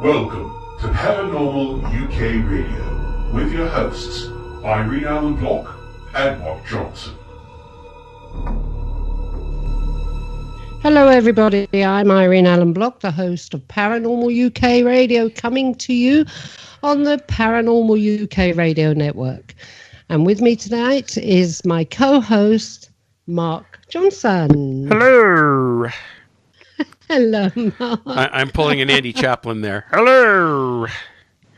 Welcome to Paranormal UK Radio with your hosts Irene and Mark and Mark Johnson. Hello everybody, I'm Irene Allen Block, the host of Paranormal UK Radio, coming to you on the Paranormal UK Radio Network. And with me tonight is my co-host, Mark Johnson. Hello. Hello, Mark. I'm pulling an Andy Chaplin there. Hello.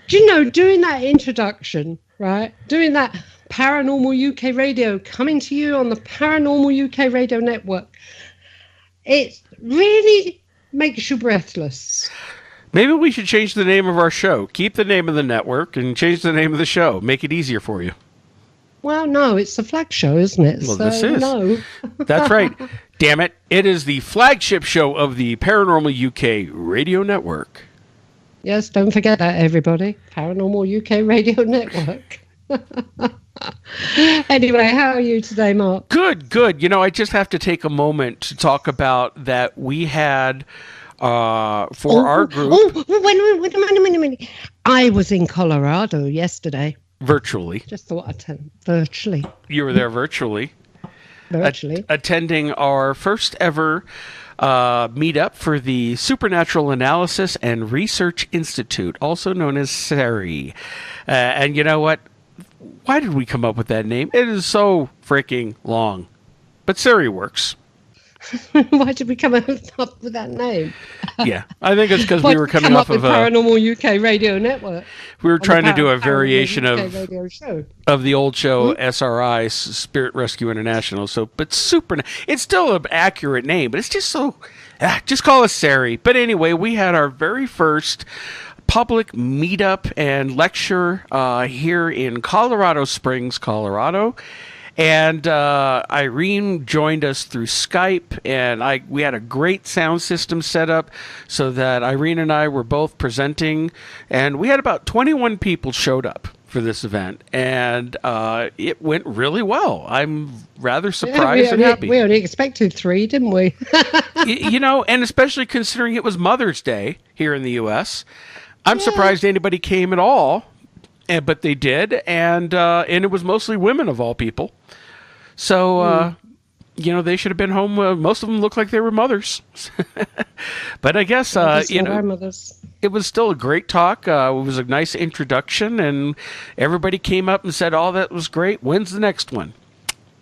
Do you know, doing that introduction, right, doing that Paranormal UK Radio, coming to you on the Paranormal UK Radio Network, it really makes you breathless. Maybe we should change the name of our show. Keep the name of the network and change the name of the show. Make it easier for you. Well, no, it's the flag show, isn't it? Well, so, this is. No. That's right. Damn it. It is the flagship show of the Paranormal UK Radio Network. Yes, don't forget that, everybody. Paranormal UK Radio Network. Anyway, how are you today, Mark? Good. You know, I just have to take a moment to talk about that we had our group. Wait a minute. I was in Colorado yesterday. Virtually. Just thought I'd tell virtually. You were there virtually. Attending our first ever meetup for the Supernatural Analysis and Research Institute, also known as SERI. And you know what? Why did we come up with that name? It is so freaking long. But SERI works. Why did we come up with that name? Yeah, I think it's because we were coming off of Paranormal UK Radio Network. We were trying to do a variation of the old show, SRI, Spirit Rescue International. So, but it's still an accurate name, but it's just so, just call us SERI. But anyway, we had our very first public meetup and lecture here in Colorado Springs, Colorado. And Irene joined us through Skype, and we had a great sound system set up so that Irene and I were both presenting, and we had about 21 people showed up for this event, and it went really well. I'm rather surprised and happy. We only expected 3, didn't we? You know, and especially considering it was Mother's Day here in the U.S., I'm surprised anybody came at all. But they did, and it was mostly women of all people. So, you know, they should have been home. Most of them looked like they were mothers. But I guess, you know, it was still a great talk. It was a nice introduction, and everybody came up and said, "Oh, that was great. When's the next one?"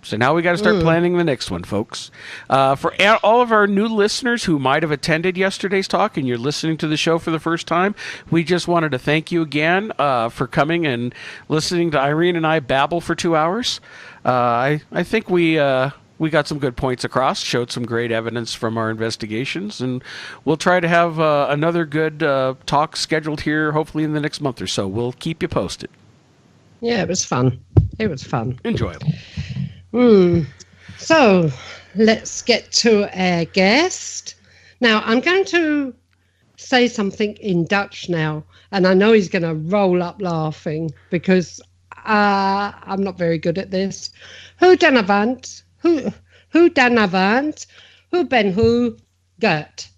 So now we got to start planning the next one, folks. For all of our new listeners who might have attended yesterday's talk and you're listening to the show for the first time, we just wanted to thank you again for coming and listening to Irene and I babble for 2 hours. I think we got some good points across, showed some great evidence from our investigations, and we'll try to have another good talk scheduled here hopefully in the next month or so. We'll keep you posted. Yeah, it was fun. Enjoyable. So, let's get to our guest. Now, I'm going to say something in Dutch now, and I know he's going to roll up laughing because I'm not very good at this. Hoe dan avant? Hoe dan avant? Hoe ben hoe? Gert.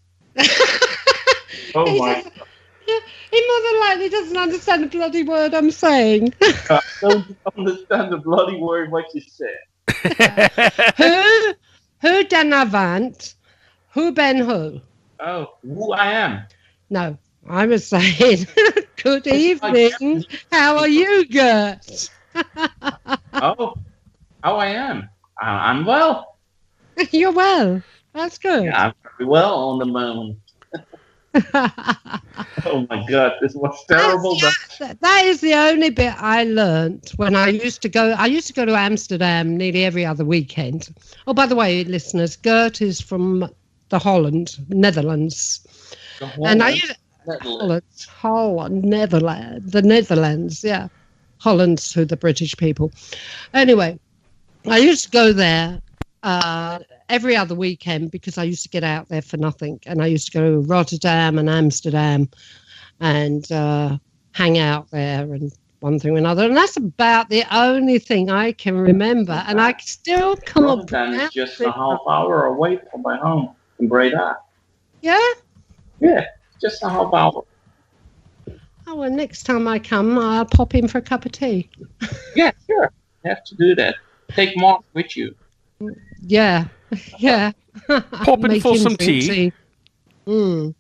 Oh my. He more than likely doesn't understand the bloody word I'm saying. I don't understand the bloody word what you said. Hoe dan avant? Hoe ben hoe? Oh, who I am. No, I was saying, good evening. How are you, Gert? Oh, how I am. I'm well. You're well. That's good. Yeah, I'm very well on the moon. Oh my God, this was terrible. That is the only bit I learnt when I used to go. I used to go to Amsterdam nearly every other weekend. Oh, by the way, listeners, Gert is from the Netherlands. And I used the Netherlands, yeah. Holland's who the British people. Anyway, I used to go there every other weekend because I used to get out there for nothing. And I used to go to Rotterdam and Amsterdam and hang out there and one thing or another. And that's about the only thing I can remember. And I still can't Rotterdam is just a half hour away from my home in Breda. Yeah? Yeah, just a half hour. Oh, well, next time I come, I'll pop in for a cup of tea. Yeah, sure. You have to do that. Take Mark with you. Yeah, yeah. Pop in Make for him some drink tea. Mm.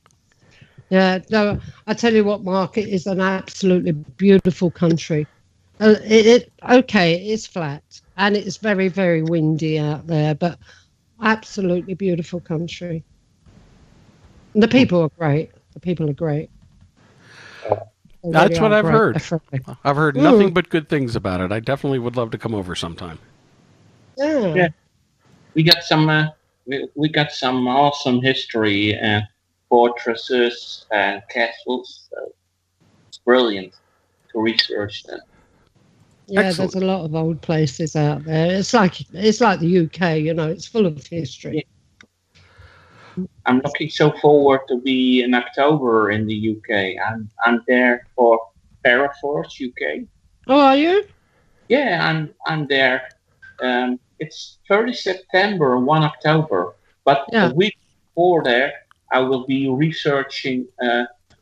Yeah, no, I tell you what, Mark, it is an absolutely beautiful country. It's flat and it's very, very windy out there, but absolutely beautiful country. And the people are great. The people are great. They That's really what are I've great. heard. They're friendly. I've heard nothing but good things about it. I definitely would love to come over sometime. Yeah. We got some. We got some awesome history and fortresses and castles. So it's brilliant to research them. Yeah, Excellent. there's a lot of old places out there. It's like the UK, it's full of history. Yeah. I'm looking so forward to be in October in the UK. I'm there for Paranormal UK. Oh, are you? Yeah, I'm there. It's 30 September, 1 October. But a Yeah. week before there, I will be researching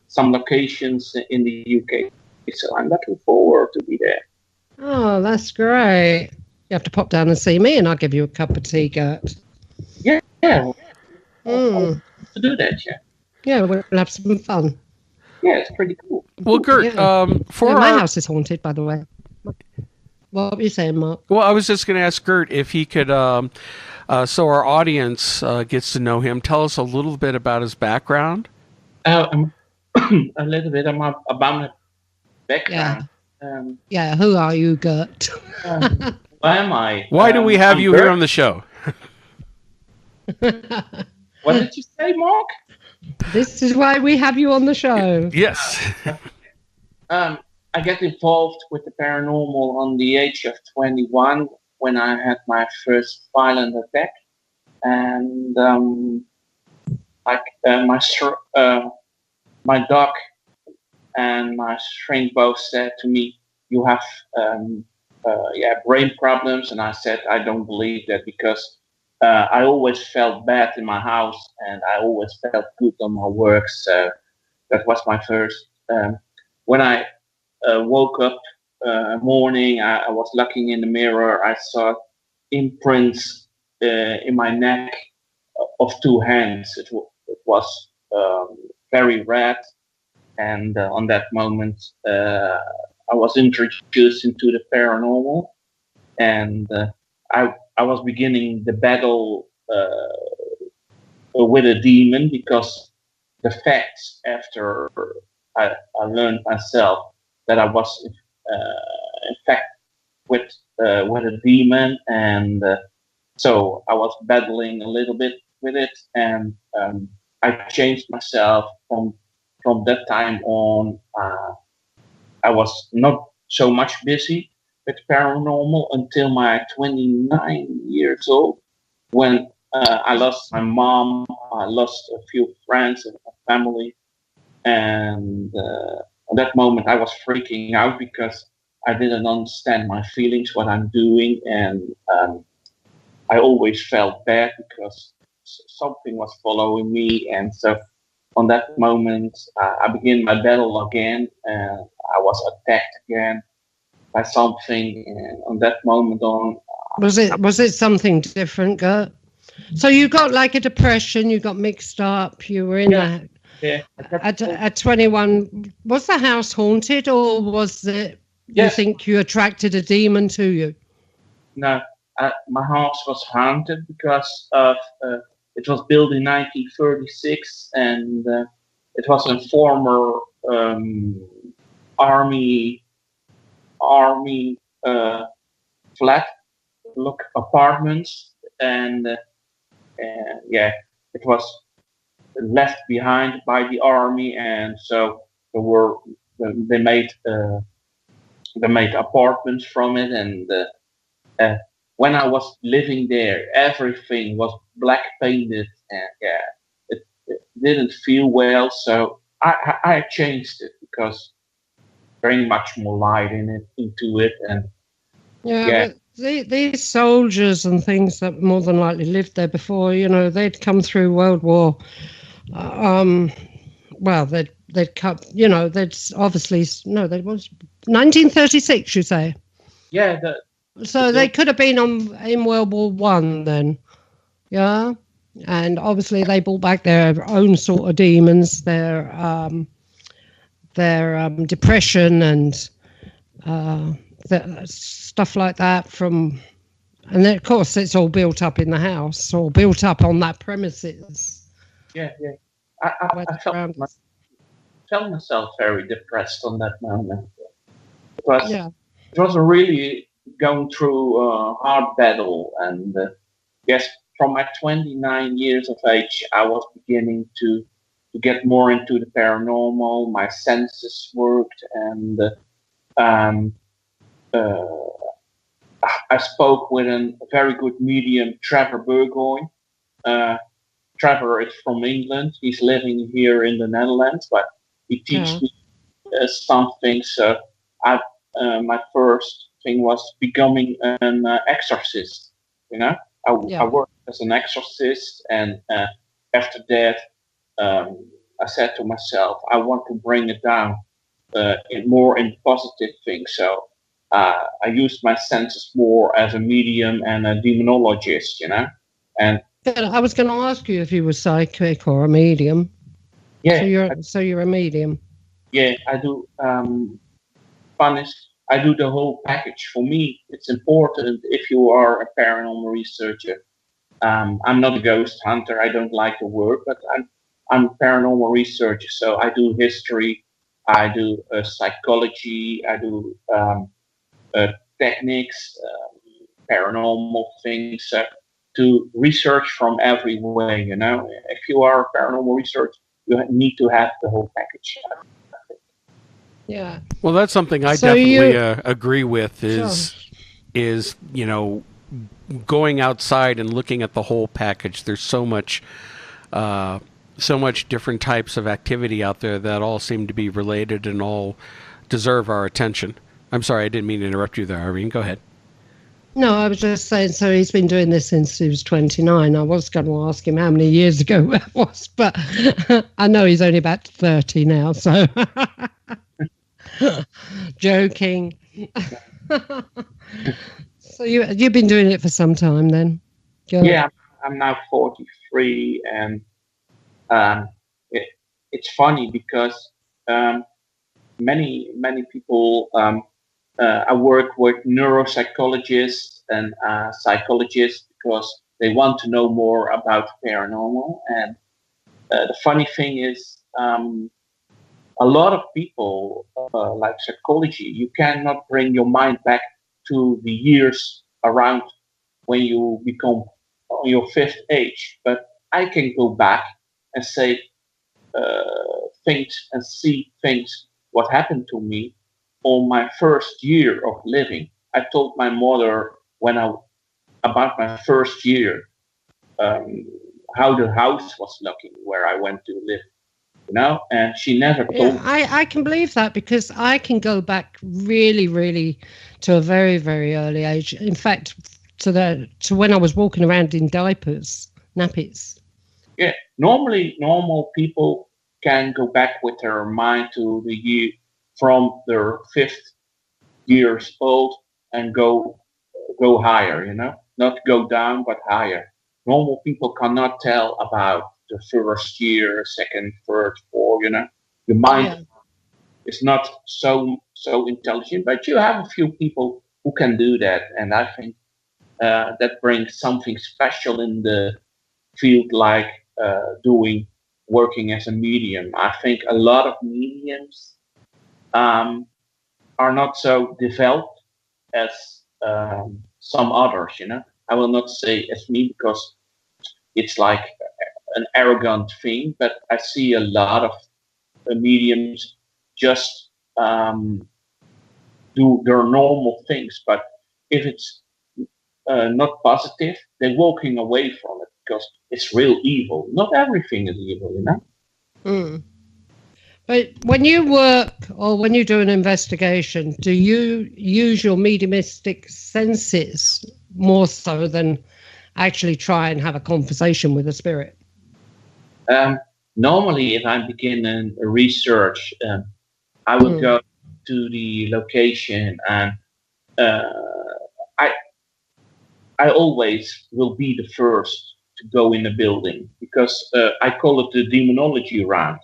some locations in the UK. So I'm looking forward to be there. Oh, that's great. You have to pop down and see me and I'll give you a cup of tea, Gert. Yeah. Mm. To do that, yeah. Yeah, we'll have some fun. Yeah, it's pretty cool. Well, Gert, my house is haunted, by the way. What were you saying, Mark? Well, I was just going to ask Gert if he could, so our audience gets to know him, tell us a little bit about his background. A little bit about my background. Yeah. Who are you, Gert? Why am I? Why do we have you Gert. here on the show? What did you say, Mark? This is why we have you on the show. Yes. I got involved with the paranormal on the age of 21 when I had my first violent attack, and my doc and my shrink both said to me, "You have brain problems," and I said, "I don't believe that because I always felt bad in my house and I always felt good on my work." So that was my first. When I woke up morning, I was looking in the mirror. I saw imprints in my neck of two hands. It was very red, and on that moment, I was introduced into the paranormal, and I was beginning the battle with a demon because the facts after I learned myself that I was in fact with a demon, and so I was battling a little bit with it, and I changed myself from that time on. I was not so much busy with paranormal until my 29 years old, when I lost my mom, I lost a few friends and family, and at that moment I was freaking out because I didn't understand my feelings, what I'm doing, and I always felt bad because something was following me, and so on that moment I began my battle again, and I was attacked again by something, and on that moment on. Was it something different, Gert? So you got like a depression, you got mixed up, you were in at 21. Was the house haunted, or was it you think you attracted a demon to you? No, my house was haunted because of it was built in 1936, and it was a former army flat look apartments, and it was left behind by the army, and so they made apartments from it, and when I was living there, everything was black painted, and it didn't feel well, so I changed it because bring much more light into it, and But these soldiers and things that more than likely lived there before, they'd come through World War. Well, they'd they'd come, that's obviously, no, that was 1936, you say? Yeah. So they could have been in World War One then, yeah? And obviously they brought back their own sort of demons, their depression and stuff like that from... And then, of course, it's all built up in the house or built up on that premises. Yeah. I felt myself very depressed on that moment. It was really going through a hard battle. And yes, from my 29 years of age, I was beginning to get more into the paranormal. My senses worked, and I spoke with a very good medium, Trevor Burgoyne. Trevor is from England. He's living here in the Netherlands, but he teaches me something. So my first thing was becoming an exorcist. I worked as an exorcist, and after that, I said to myself, I want to bring it down in positive things. So I used my senses more as a medium and a demonologist, And I was going to ask you if you were psychic or a medium. Yeah. So you're a medium. Yeah, I do. I do the whole package. For me, it's important if you are a paranormal researcher. I'm not a ghost hunter. I don't like the word, but I'm a paranormal researcher. So I do history. I do psychology. I do techniques, paranormal things, to research from every way, If you are a paranormal researcher, you need to have the whole package. Yeah. Well, that's something I definitely agree with is, going outside and looking at the whole package. There's so much different types of activity out there that all seem to be related and all deserve our attention. I'm sorry, I didn't mean to interrupt you there, Irene. Go ahead. No, I was just saying, so he's been doing this since he was 29. I was going to ask him how many years ago that was, but I know he's only about 30 now, so... Joking. So you've been doing it for some time then? Yeah, I'm now 43, and it's funny because many people... I work with neuropsychologists and psychologists because they want to know more about paranormal. And the funny thing is, a lot of people, like psychology, you cannot bring your mind back to the years around when you become your fifth age. But I can go back and say things and see things, what happened to me on my first year of living. I told my mother about my first year, how the house was looking where I went to live, and she never told me. I can believe that because I can go back really, really to a very, very early age. In fact, to when I was walking around in diapers, nappies. Yeah, normal people can go back with their mind to the year from their 5th years old and go higher, not go down, but higher. Normal people cannot tell about the first year, second, third, fourth, Your mind is not so intelligent, but you have a few people who can do that. And I think that brings something special in the field, like working as a medium. I think a lot of mediums are not so developed as some others, I will not say as me because it's like an arrogant thing, but I see a lot of mediums just do their normal things. But if it's not positive, they're walking away from it because it's real evil. Not everything is evil, Mm. But when you work or when you do an investigation, do you use your mediumistic senses more so than actually try and have a conversation with a spirit? normally, if I'm beginning a research, I will go to the location, and I I always will be the first to go in the building because I call it the demonology round.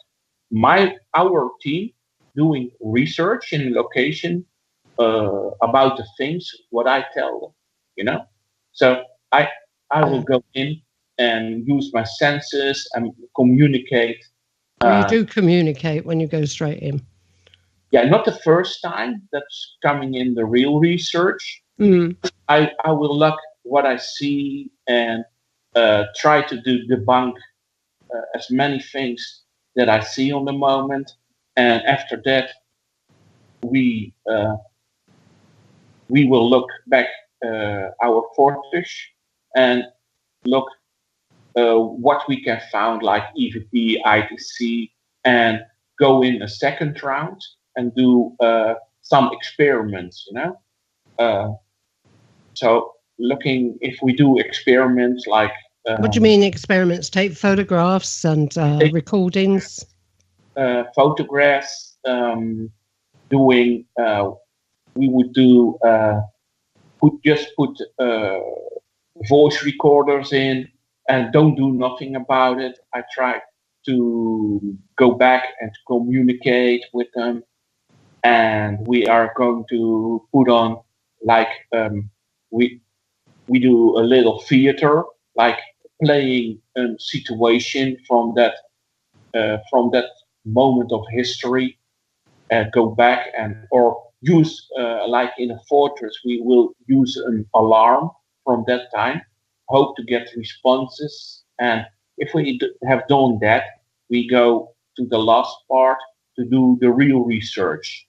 Our team doing research in the location about the things what I tell them, you know. So I will go in and use my senses and communicate. You do communicate when you go straight in. Yeah, not the first time that's coming in the real research. I will look what I see and try to debunk as many things that I see on the moment. And after that, we will look back our footage and look what we can find, like EVP, ITC, and go in a second round and do some experiments, you know. So looking if we do experiments like what do you mean experiments? Take photographs and recordings? Photographs, doing we would do put voice recorders in and don't do nothing about it. I try to go back and communicate with them, and we are going to put on like we do a little theater, like playing a situation from that moment of history, go back and or use like in a fortress we will use an alarm from that time, hope to get responses, and if we have done that, we go to the last part to do the real research.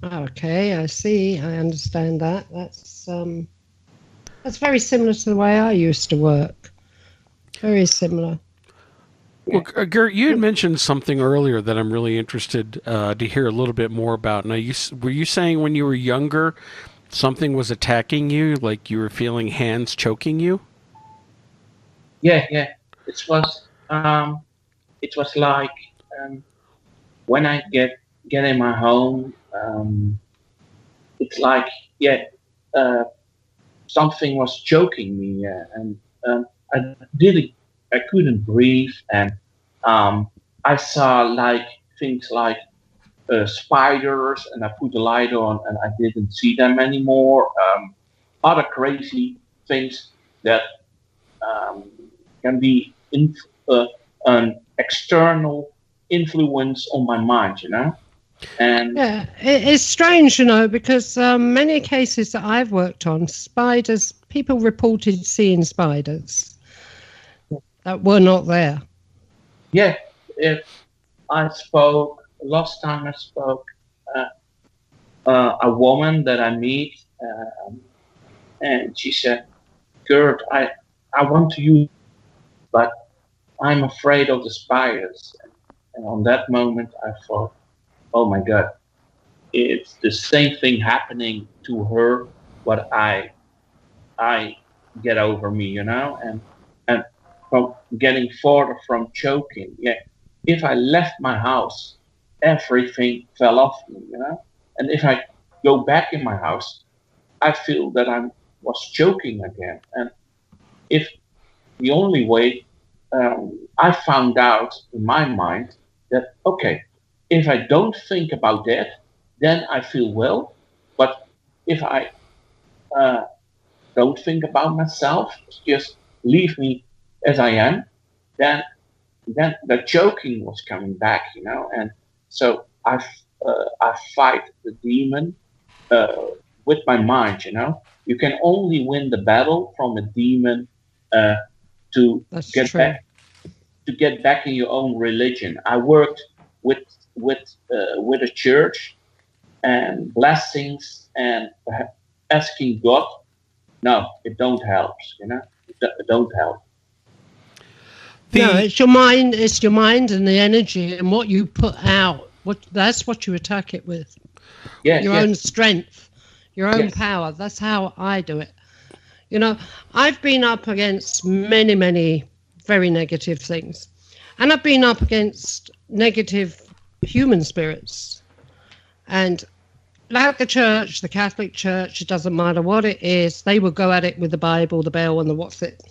Okay, I see. I understand that. That's very similar to the way I used to work. Very similar. Well, Gert, you had mentioned something earlier that I'm really interested to hear a little bit more about. Now, were you saying when you were younger, something was attacking you, like you were feeling hands choking you? Yeah. It was like when I get in my home, it's like something was choking me, and I couldn't breathe, and I saw like things like spiders, and I put the light on, and I didn't see them anymore. Other crazy things that can be an external influence on my mind, you know. And yeah, it's strange, you know, because many cases that I've worked on, spiders, people reported seeing spiders that were not there. Yeah, if I spoke last time, I spoke a woman that I meet, and she said, "Gert, I want to use, but I'm afraid of the spiders." And on that moment, I thought, "Oh my God, it's the same thing happening to her, what I get over me, you know." And from getting further from choking, if I left my house, everything fell off me, you know. And if I go back in my house, I feel that I was choking again. And if the only way, I found out in my mind that, okay, if I don't think about that, then I feel well. But if I don't think about myself, just leave me as I am, then the choking was coming back, you know. And so I fight the demon with my mind, you know. You can only win the battle from a demon to get back in your own religion. I worked with a church and blessings and asking God. No, it don't help, you know. It don't help. No, it's your mind. It's your mind and the energy and what you put out. That's what you attack it with. Your own strength, your own power. That's how I do it. You know, I've been up against many, many very negative things, And I've been up against negative human spirits. And like the church, the Catholic Church, it doesn't matter what it is, they will go at it with the Bible, the bell, and the what's it.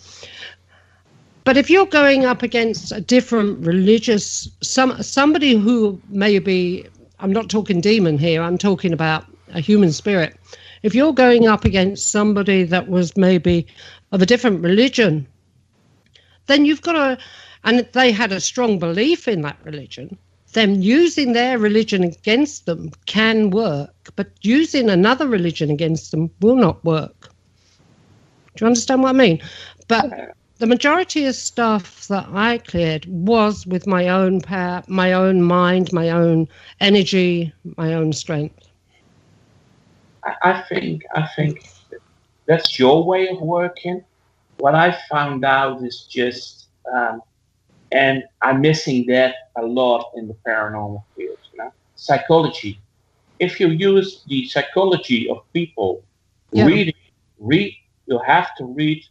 But if you're going up against a different religious, somebody who may be, I'm not talking demon here, I'm talking about a human spirit. If you're going up against somebody that was maybe of a different religion, then you've got to, and they had a strong belief in that religion, then using their religion against them can work, but using another religion against them will not work. Do you understand what I mean? But the majority of stuff that I cleared was with my own power, my own mind, my own energy, my own strength. I think that's your way of working. What I found out is just, and I'm missing that a lot in the paranormal field, psychology. If you use the psychology of people, you have to read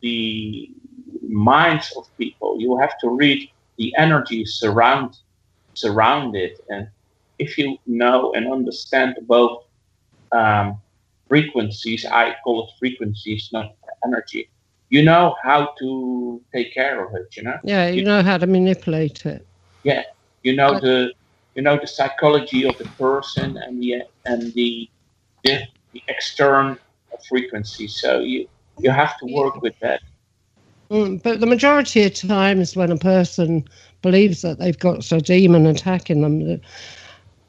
the minds of people. You have to read the energy surround it, and if you know and understand both frequencies, I call it frequencies, not energy. You know how to take care of it. Yeah, you know how to manipulate it. Yeah, you know the psychology of the person and the external frequency. So you have to work with that. But the majority of times when a person believes that they've got a demon attacking them,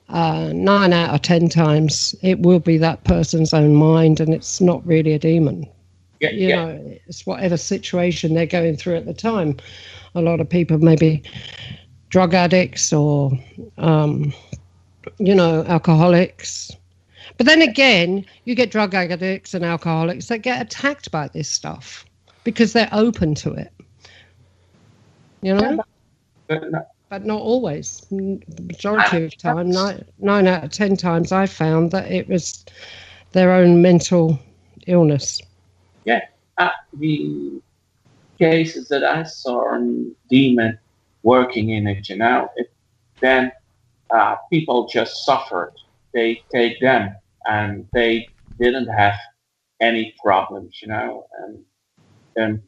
9 out of 10 times it will be that person's own mind, and it's not really a demon. You know, it's whatever situation they're going through at the time. A lot of people may be drug addicts or, alcoholics. But then again, you get drug addicts and alcoholics that get attacked by this stuff because they're open to it. But not always. The majority of the time, 9 out of 10 times, I found that it was their own mental illness. Yeah, the cases that I saw in demon working in it, then people just suffered. They take them and they didn't have any problems, and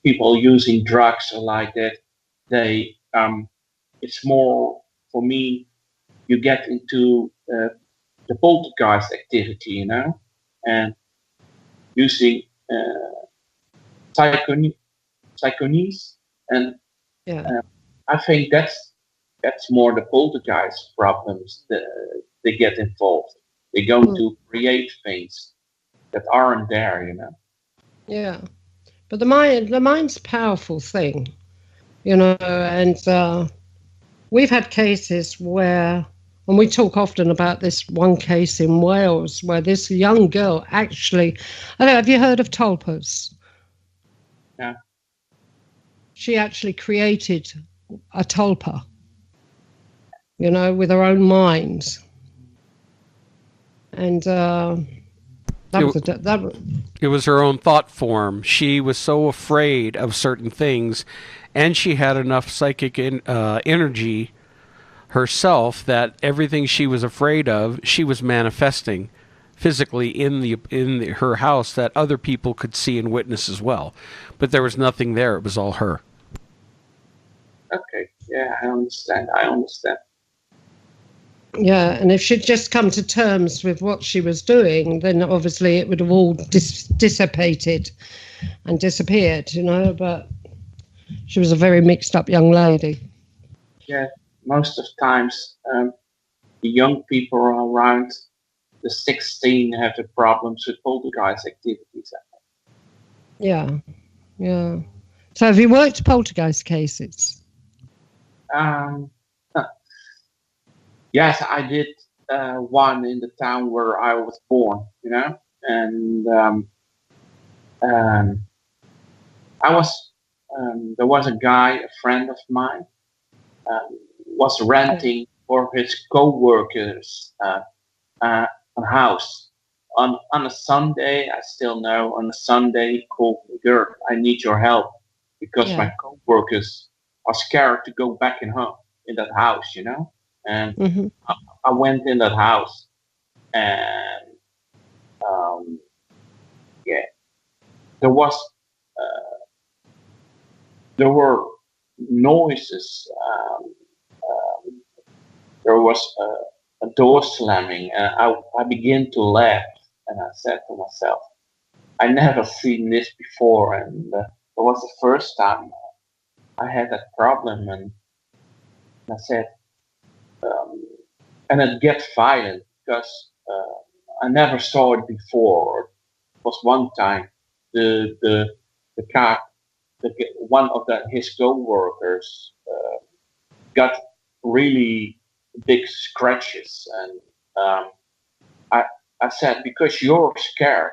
people using drugs or like that, they it's more, for me, you get into the poltergeist activity, and using psychonies, and I think that's more the poltergeist problems that they get involved. They're going to create things that aren't there, Yeah, but the mind's a powerful thing, and we've had cases where, and we talk often about this one case in Wales where this young girl actually, I don't know, have you heard of tulpas? Yeah. She actually created a tulpa, with her own mind. And it was her own thought form. She was so afraid of certain things, and she had enough psychic energy herself that everything she was afraid of, she was manifesting physically in her house that other people could see and witness as well. But there was nothing there. It was all her. Okay. Yeah, I understand. Yeah, and if she'd just come to terms with what she was doing, then obviously it would have all dissipated and disappeared, but she was a very mixed up young lady. Yeah, most of times the young people around the 16 have the problems with poltergeist activities. Yeah. So have you worked poltergeist cases? Yes, I did one in the town where I was born, and I was, there was a guy, a friend of mine, was renting for his co-workers a house. On a Sunday, I still know, on a Sunday he called me, Gert, I need your help. because my co-workers are scared to go back in that house, And I went in that house, and there was there were noises. There was a door slamming, and I began to laugh, and I said to myself, I never seen this before, and it was the first time I had that problem, and I said, and it gets violent because I never saw it before. It was one time the car, one of his co-workers got really big scratches, and I said, because you're scared,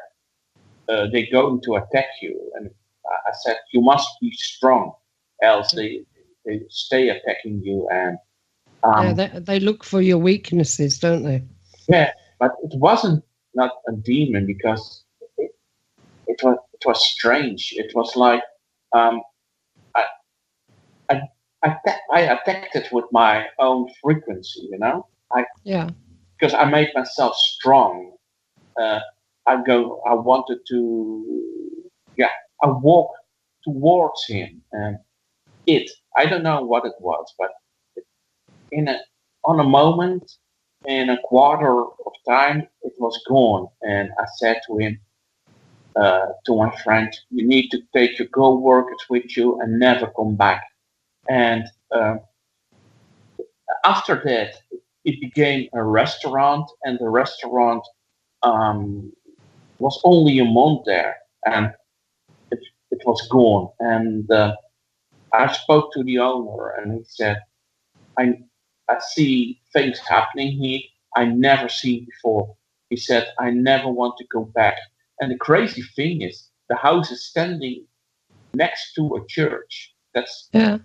they're going to attack you, and I said, you must be strong, else they stay attacking you. And they look for your weaknesses, don't they? Yeah, but it wasn't not a demon, because it was strange. It was like I attacked it with my own frequency, because I made myself strong. I wanted to, I walked towards him, and I don't know what it was, but on a moment, in a quarter of time, it was gone. And I said to him, to my friend, you need to take your co-workers with you and never come back. And after that, it became a restaurant, and the restaurant was only a month there, and it was gone. And I spoke to the owner, and he said, I see things happening here I never seen before. He said, I never want to go back. And the crazy thing is, the house is standing next to a church. I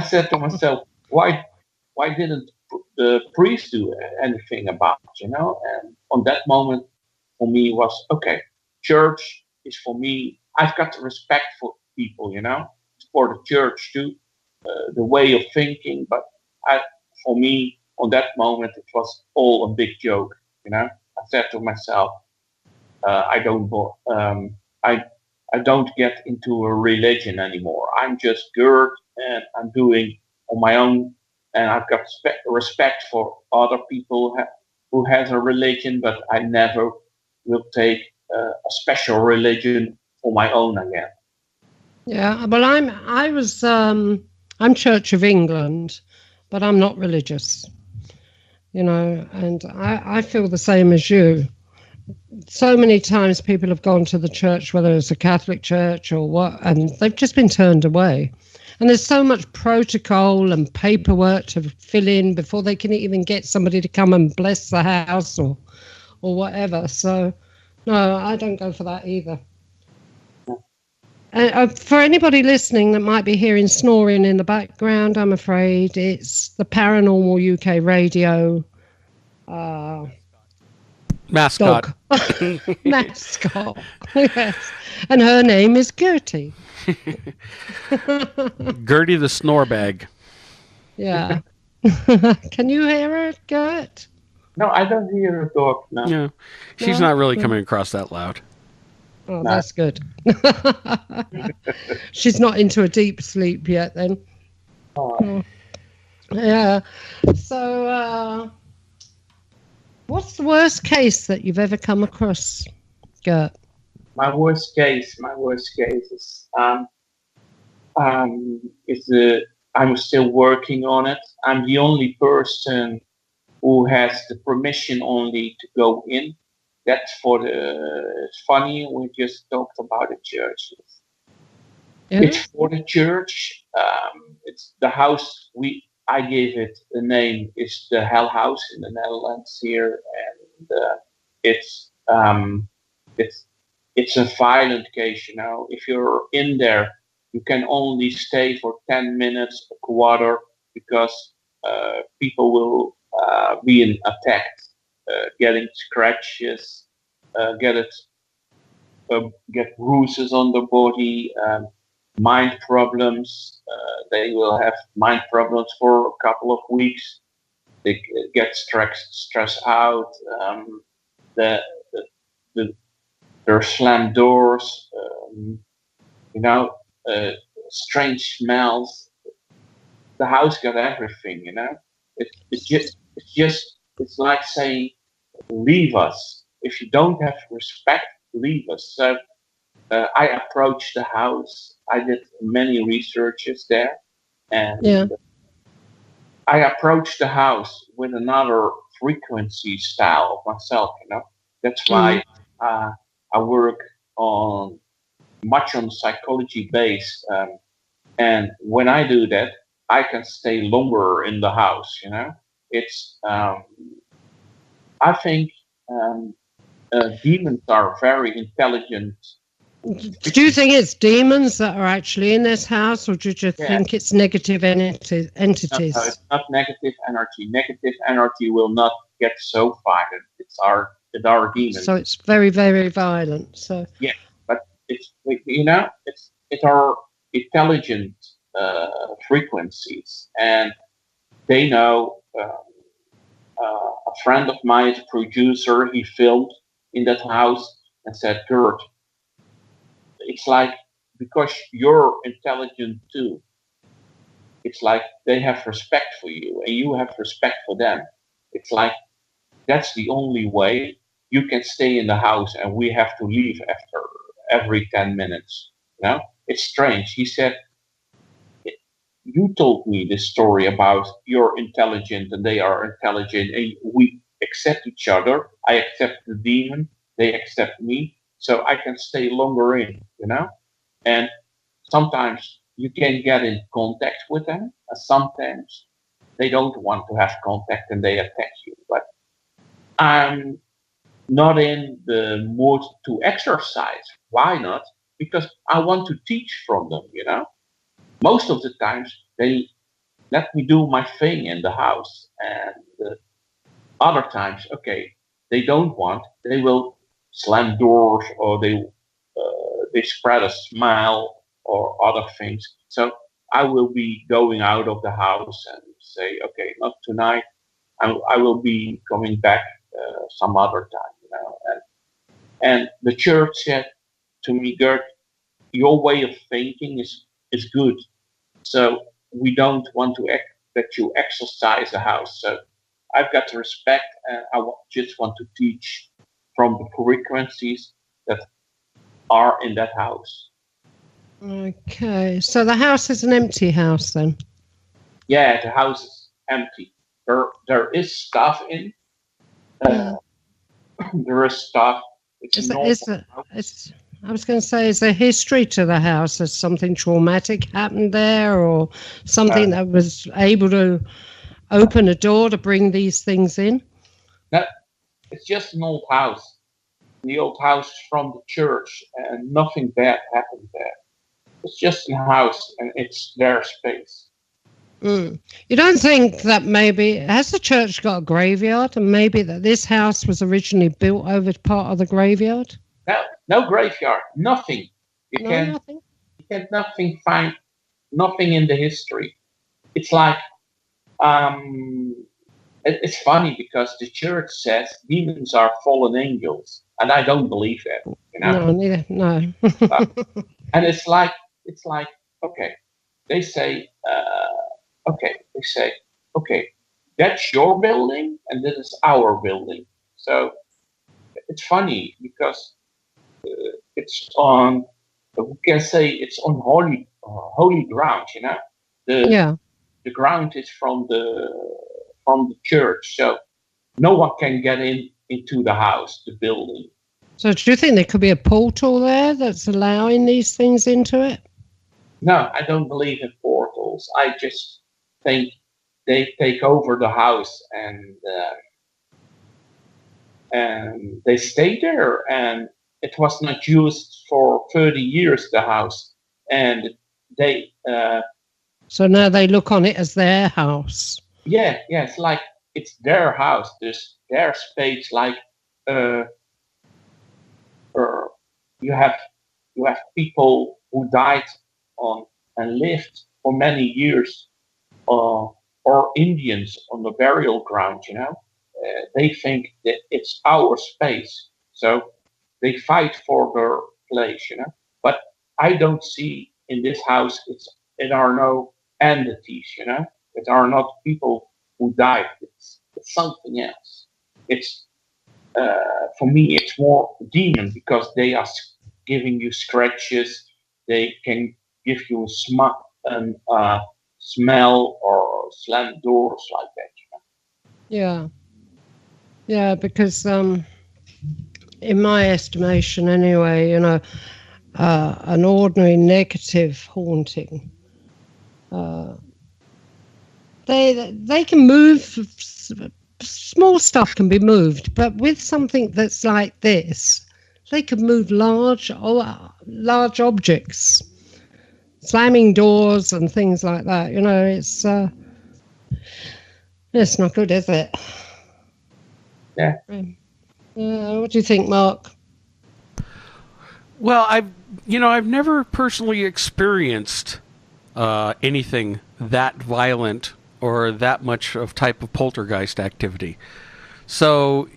said to myself, why didn't the priest do anything about it, And on that moment, for me, was, okay, church is for me. I've got respect for people, for the church too, the way of thinking. But for me, on that moment, it was all a big joke, I said to myself, I don't get into a religion anymore. I'm just Gert, and I'm doing on my own, and I've got respect for other people who has a religion, but I never will take a special religion for my own again. Yeah, well, I'm Church of England, but I'm not religious, and I feel the same as you. So many times people have gone to the church, whether it's a Catholic church or what, and they've just been turned away. And there's so much protocol and paperwork to fill in before they can even get somebody to come and bless the house or whatever. So, no, I don't go for that either. For anybody listening that might be hearing snoring in the background, I'm afraid it's the Paranormal UK radio mascot. Mascot, yes. And her name is Gertie. Gertie the Snorebag. Yeah. Can you hear her, Gert? No, I don't hear a dog now. Yeah. She's not really coming across that loud. Oh, no. That's good. She's not into a deep sleep yet, then. Oh. Yeah. So, what's the worst case that you've ever come across, Gert? My worst case is I'm still working on it. I'm the only person who has the permission only to go in. That's it's funny, we just talked about the church. Yeah. It's for the church. It's the house I gave it the name is the Hell House in the Netherlands here, and it's a violent case, If you're in there, you can only stay for 10 minutes, a quarter, because people will be attacked, getting scratches, get bruises on the body. mind problems. They will have mind problems for a couple of weeks. They get stressed out. The, there are slammed doors. You know, strange smells. The house got everything. You know, it's like saying, leave us. If you don't have respect, leave us. So I approached the house. I did many researches there, and I approached the house with another frequency style of myself. You know, that's why I work on much on psychology base, and when I do that, I can stay longer in the house. You know, it's I think demons are very intelligent. Do you think it's demons that are actually in this house, or do you just think it's negative entities? No, it's not negative energy. Negative energy will not get so violent. It's our demons. So it's very, very violent. So yeah, but it's it's our intelligent frequencies, and they know. A friend of mine is a producer. He filmed in that house and said, "Gert, it's like because you're intelligent too. It's like they have respect for you and you have respect for them. It's like that's the only way you can stay in the house and we have to leave after every 10 minutes. You know, it's strange." He said, "You told me this story about you're intelligent and they are intelligent and we accept each other. I accept the demon, they accept me, so I can stay longer in, you know? And sometimes you can get in contact with them, and sometimes they don't want to have contact and they attack you. But I'm not in the mood to exercise. Why not? Because I want to teach from them, you know? Most of the times they let me do my thing in the house, and other times, okay, they don't want. They will slam doors or they spread a smile or other things. So I will be going out of the house and say, okay, not tonight. I will be coming back some other time, you know. And the church said to me, "Gert, your way of thinking is good. So we don't want to that you exercise the house. So I've got to respect, and I just want to teach from the frequencies that are in that house." Okay, so the house is an empty house then? Yeah, the house is empty. There is stuff in. There is stuff. I was going to say, is there history to the house? Has something traumatic happened there, or something that was able to open a door to bring these things in? No, it's just an old house. The old house from the church, and nothing bad happened there. It's just a house, and it's their space. You don't think that maybe, has the church got a graveyard, and maybe that this house was originally built over part of the graveyard? No graveyard, nothing. Nothing? You can find nothing in the history. It's like, it's funny because the church says demons are fallen angels, and I don't believe that. You know? No, neither. No. And it's like, okay, they say, okay, that's your building, and this is our building. So it's funny because it's on, we can say it's on holy ground, you know. The ground is from the church, so no one can get into the house, the building. So do you think there could be a portal there that's allowing these things into it? No, I don't believe in portals. I just think they take over the house and they stay there, and it was not used for 30 years, the house, and they so now they look on it as their house. Yeah, it's like it's their house. There's their space. Like you have people who died on and lived for many years, or Indians on the burial ground, they think that it's our space, so they fight for their place, But I don't see in this house it are no entities, It are not people who died. It's something else. It's for me, it's more demon because they are giving you scratches. They can give you a smell or slam doors like that. Yeah. Yeah, because in my estimation anyway, an ordinary negative haunting, they can move, small stuff can be moved, but with something that's like this, they can move large objects, slamming doors and things like that. It's not good, is it? Yeah. What do you think, Mark? Well, I've never personally experienced anything that violent or that much of type of poltergeist activity. So,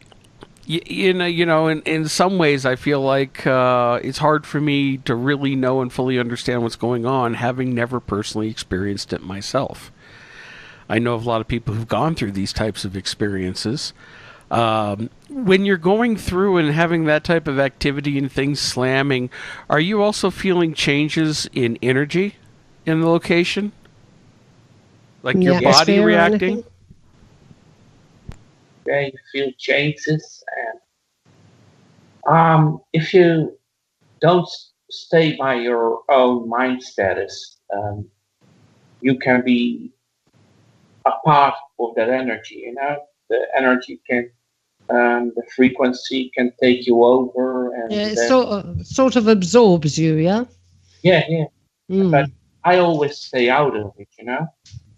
in some ways, I feel like it's hard for me to really know and fully understand what's going on, having never personally experienced it myself. I know of a lot of people who've gone through these types of experiences. When you're going through and having that type of activity and things slamming, are you also feeling changes in energy in the location? Like your body reacting? Yeah, you feel changes, and if you don't stay by your own mind status, you can be a part of that energy. The energy can, the frequency can take you over, and it sort of absorbs you. Yeah. Yeah. But I always stay out of it,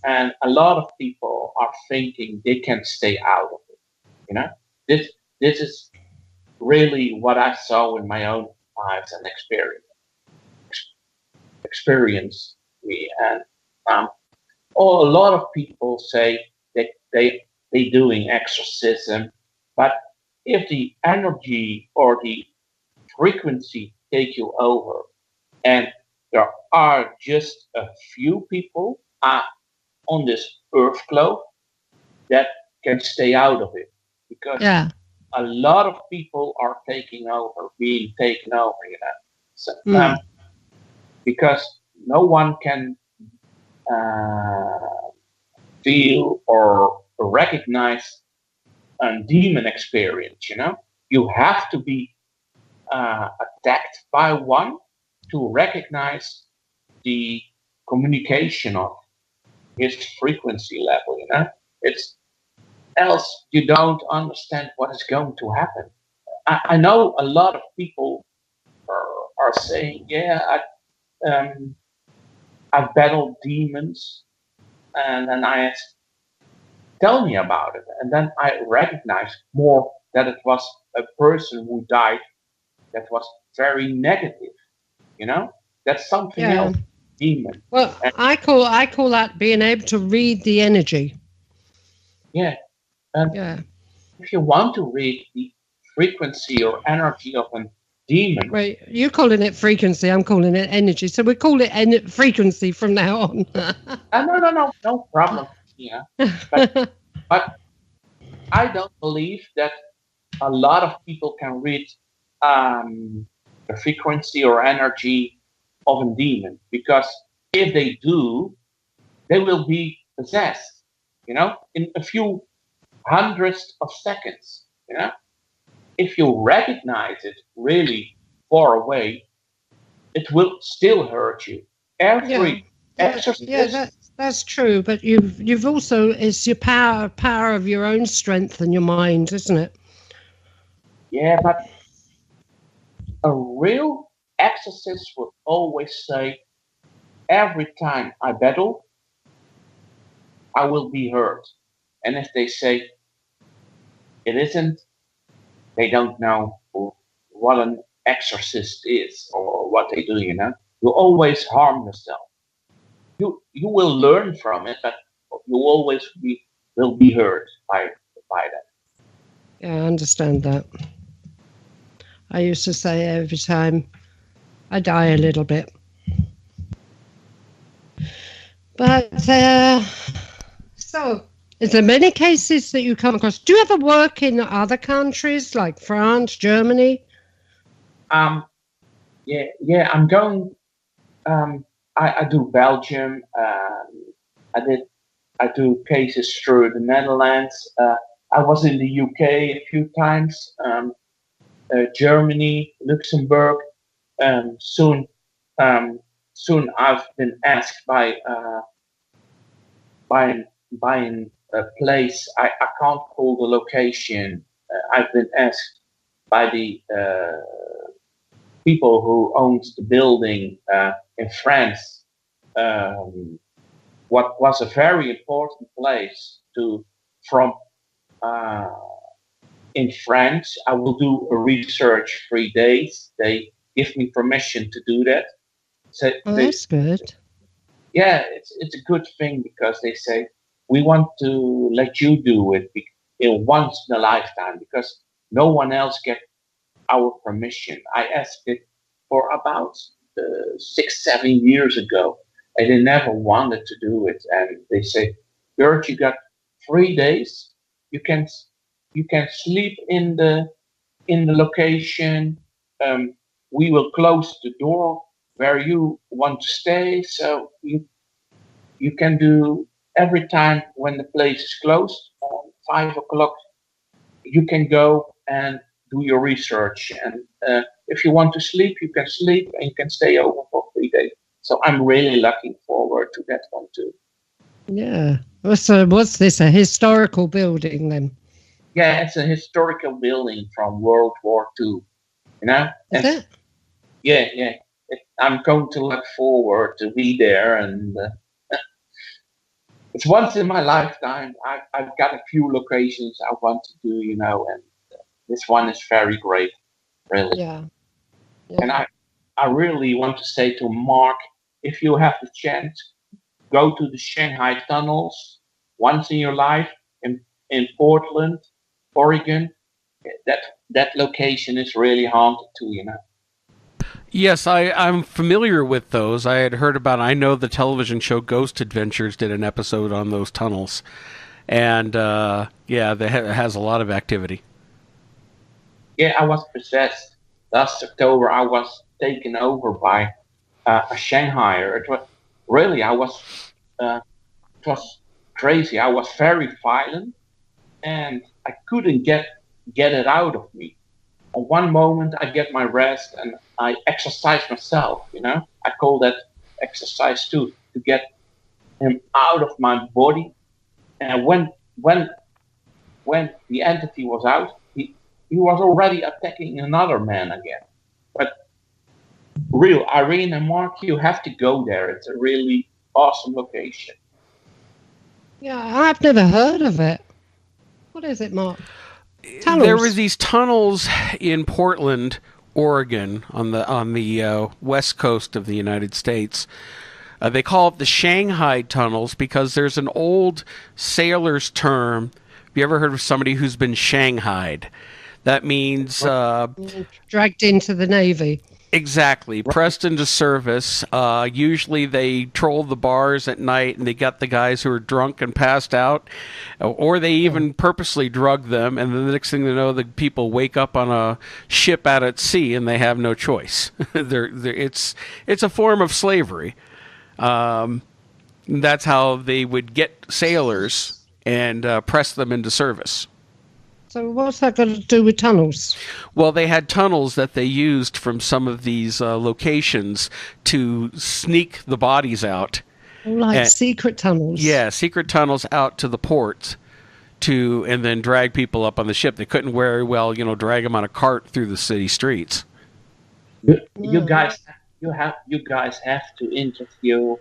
and a lot of people are thinking they can stay out of it. This is really what I saw in my own eyes and experience. And a lot of people say that they doing exorcism, but if the energy or the frequency take you over, and there are just a few people on this earth globe that can stay out of it, because a lot of people are being taken over, So, because no one can feel or recognize a demon experience, You have to be attacked by one to recognize the communication of his frequency level, It's else you don't understand what is going to happen. I know a lot of people are saying, yeah, I've battled demons, and then I asked, tell me about it. And then I recognized more that it was a person who died that was very negative, That's something else, demon. Well, I call that being able to read the energy. Yeah. And if you want to read the frequency or energy of a demon. Right, you're calling it frequency, I'm calling it energy. So we call it frequency from now on. No problem. But I don't believe that a lot of people can read the frequency or energy of a demon, because if they do, they will be possessed, in a few hundreds of seconds, If you recognize it really far away, it will still hurt you. Every exorcist. That's true. But you've also, it's your power of your own strength and your mind, isn't it? Yeah, but a real exorcist will always say, every time I battle, I will be hurt. And if they say it isn't, they don't know what an exorcist is or what they do, you always harm yourself. You will learn from it, but you always will be hurt by that. Yeah, I understand that. I used to say every time I die a little bit. But, so, is there many cases that you come across? Do you ever work in other countries like France, Germany? Yeah, I'm going. I do Belgium. I do cases through the Netherlands. I was in the UK a few times. Germany, Luxembourg. Soon, soon I've been asked by a place. I can't call the location. I've been asked by the people who owns the building in France. What was a very important place from in France. I will do a research 3 days. They give me permission to do that. So That's good. yeah, it's a good thing because they say we want to let you do it once in a lifetime because no one else get our permission. I asked it for about 6-7 years ago, and they never wanted to do it. And they say, Gert, you got 3 days. You can sleep in the location. We will close the door where you want to stay, so you can do every time when the place is closed, 5 o'clock. You can go and do your research, and if you want to sleep, you can sleep, and you can stay over for 3 days. So I'm really looking forward to that one too. Yeah. So what's this, a historical building then? Yeah, it's a historical building from World War II. You know? Is it? Yeah. I'm going to look forward to be there, and it's once in my lifetime. I've got a few locations I want to do, and this one is very great, really. Yeah. And I really want to say to Mark, if you have the chance, go to the Shanghai tunnels once in your life in Portland, Oregon. That location is really haunted too. Yes, I'm familiar with those. I had heard about. I know the television show Ghost Adventures did an episode on those tunnels, and yeah, it has a lot of activity. Yeah, I was possessed last October. I was taken over by a Shanghaier. It was really, it was crazy. I was very violent, and I couldn't get it out of me. On one moment, I get my rest and I exercise myself. I call that exercise too, to get him out of my body. And when the entity was out, he was already attacking another man again. But real Irene and Mark, you have to go there. It's a really awesome location. Yeah, I've never heard of it. What is it, Mark? Tunnels. There was these tunnels in Portland, Oregon, on the west coast of the United States. They call it the Shanghai tunnels because there's an old sailor's term. Have you ever heard of somebody who's been shanghaied? That means dragged into the Navy. Exactly. Pressed into service. Usually they troll the bars at night and they got the guys who are drunk and passed out, or they even purposely drug them, and then the next thing they know, the people wake up on a ship out at sea and they have no choice. It's a form of slavery. That's how they would get sailors and press them into service. So what's that got to do with tunnels? Well, they had tunnels that they used from some of these locations to sneak the bodies out. Like secret tunnels? Yeah, secret tunnels out to the ports and then drag people up on the ship. They couldn't very well, drag them on a cart through the city streets. You guys have to interview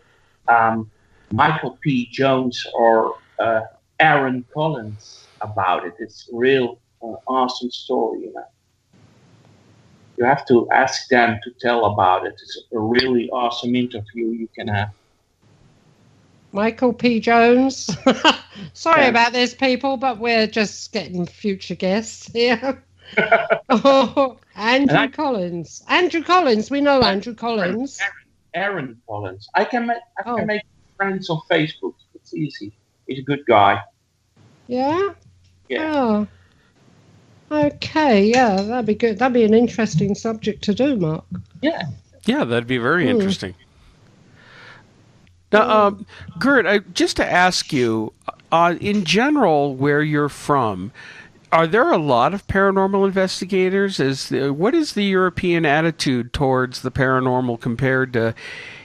Michael P. Jones or Aaron Collins about it. It's a real awesome story, You have to ask them to tell about it. It's a really awesome interview you can have. Michael P. Jones. Sorry Yeah. about this, people, but we're just getting future guests here. Oh, Andrew Collins. Andrew Collins. We know Andrew Collins. Aaron Collins. I can Oh. make friends on Facebook. It's easy. He's a good guy. Yeah? Yeah. Oh. Okay, yeah, that'd be good. That'd be an interesting subject to do, Mark. Yeah. Yeah, that'd be very interesting. Now, Gert, just to ask you, in general, where you're from, are there a lot of paranormal investigators? What is the European attitude towards the paranormal compared to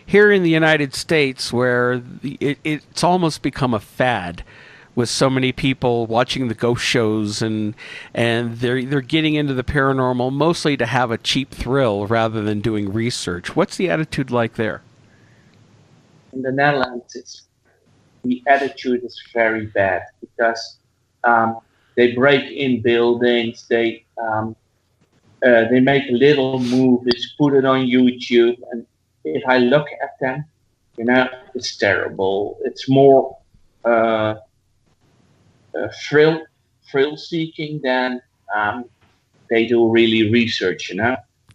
here in the United States, where it's almost become a fad, with so many people watching the ghost shows and they're getting into the paranormal mostly to have a cheap thrill rather than doing research? What's the attitude like there? In the Netherlands, the attitude is very bad because they break in buildings, they make little movies, put it on YouTube, and if I look at them, it's terrible. It's more thrill seeking than they do really research.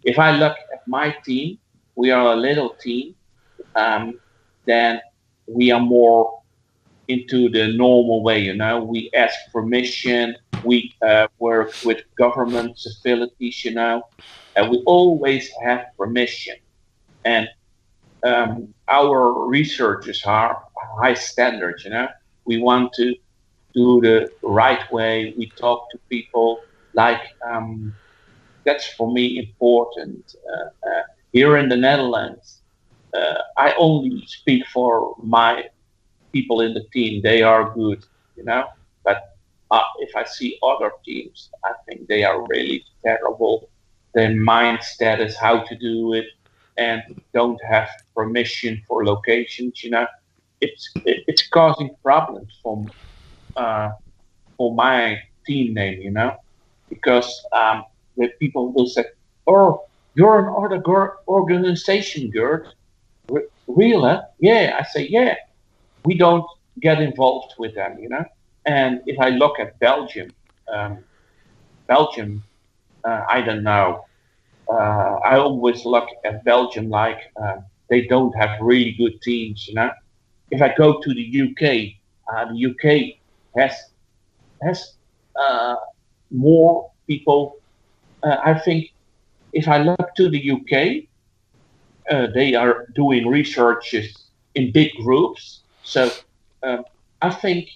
If I look at my team, we are a little team. Then we are more into the normal way, we ask permission, we work with government facilities, and we always have permission. And our researchers are high standards, we want to do the right way, we talk to people, like, that's for me important. Here in the Netherlands, I only speak for my people in the team. They are good, but if I see other teams, I think they are really terrible. Their mindset is how to do it and don't have permission for locations, it's causing problems for my team name, because the people will say, oh, you're an other organization, Gert. Really? Yeah. I say, yeah. We don't get involved with them, And if I look at Belgium, I don't know. I always look at Belgium like they don't have really good teams, If I go to the UK, the UK has more people. I think if I look to the UK, they are doing researches in big groups. So I think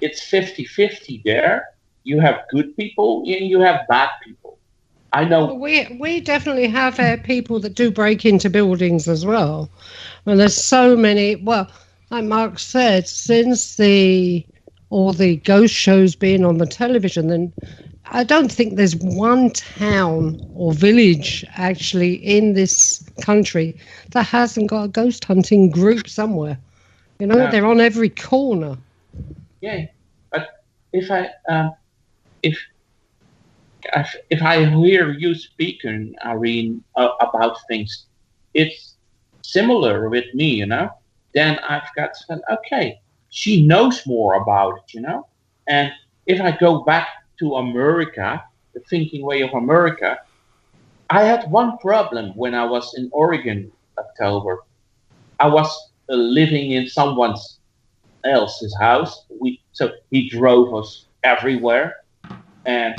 it's 50-50 there. You have good people and you have bad people. I know. We definitely have people that do break into buildings as well. Well, there's so many. Well, like Mark said, since all the ghost shows being on the television, then I don't think there's one town or village actually in this country that hasn't got a ghost hunting group somewhere. They're on every corner. Yeah, but if I hear you speaking, Irene, about things, it's similar with me, Then I've got to say, okay, she knows more about it, And if I go back to America, the thinking way of America, I had one problem when I was in Oregon, October. I was living in someone else's house. So he drove us everywhere, and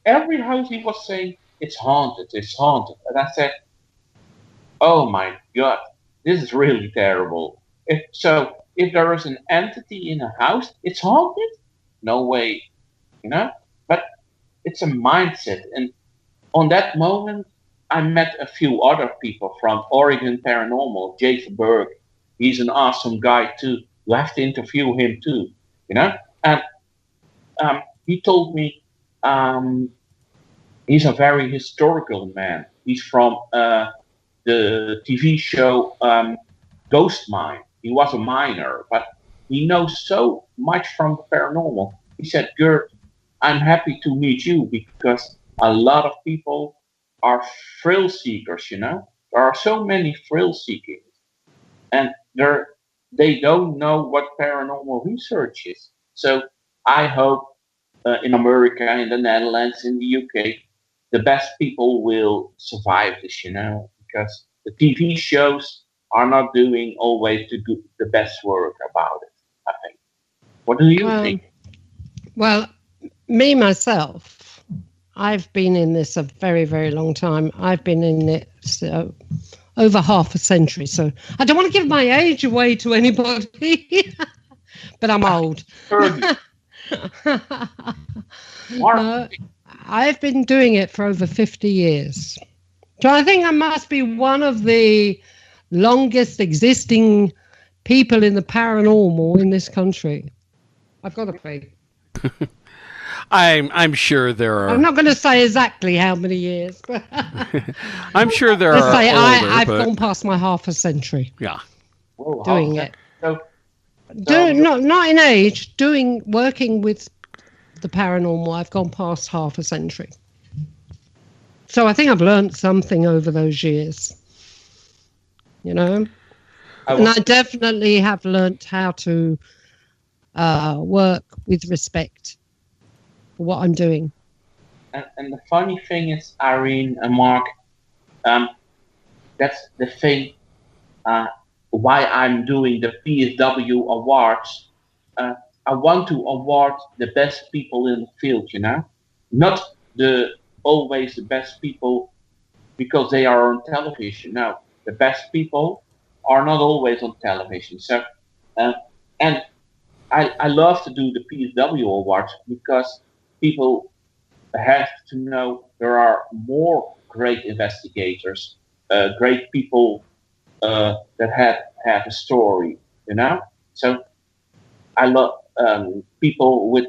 every house he was saying, it's haunted, it's haunted. And I said, oh my God, this is really terrible. If there is an entity in a house, it's haunted? No way, But it's a mindset. And on that moment, I met a few other people from Oregon Paranormal, Jason Berg. He's an awesome guy too. You have to interview him too, And he told me he's a very historical man. He's from the TV show Ghost Mine. He was a miner, but he knows so much from the paranormal. He said, Gert, I'm happy to meet you because a lot of people are thrill seekers. There are so many thrill seekers, and they don't know what paranormal research is. So I hope in America, in the Netherlands, in the UK, the best people will survive this, because the TV shows are not doing always the best work about it, I think. What do you think? Well, me, myself, I've been in this a very, very long time. I've been in it over half a century. So I don't want to give my age away to anybody, but I'm old. No, I've been doing it for over 50 years. So I think I must be one of the longest existing people in the paranormal in this country. I've got to be. I'm sure there are. I'm not going to say exactly how many years, but I'm sure there are. Say older, I've gone past my half a century. Yeah, doing it. So not in age. Working with the paranormal, I've gone past half a century. So I think I've learned something over those years. And I definitely have learned how to work with respect for what I'm doing. And the funny thing is, Irene and Mark, that's the thing why I'm doing the PSW awards. I want to award the best people in the field, not always the best people because they are on television. No, the best people are not always on television. So, and I love to do the PSW awards because people have to know there are more great investigators, great people that have a story, So I love people with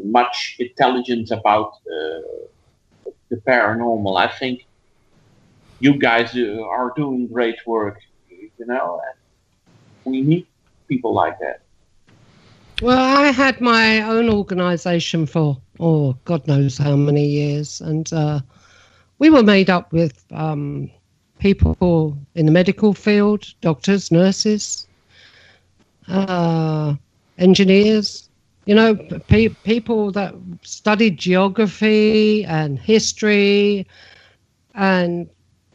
much intelligence about the paranormal. I think you guys are doing great work, and we need people like that. Well, I had my own organisation for, God knows how many years. And we were made up with people in the medical field, doctors, nurses, engineers, people that studied geography and history.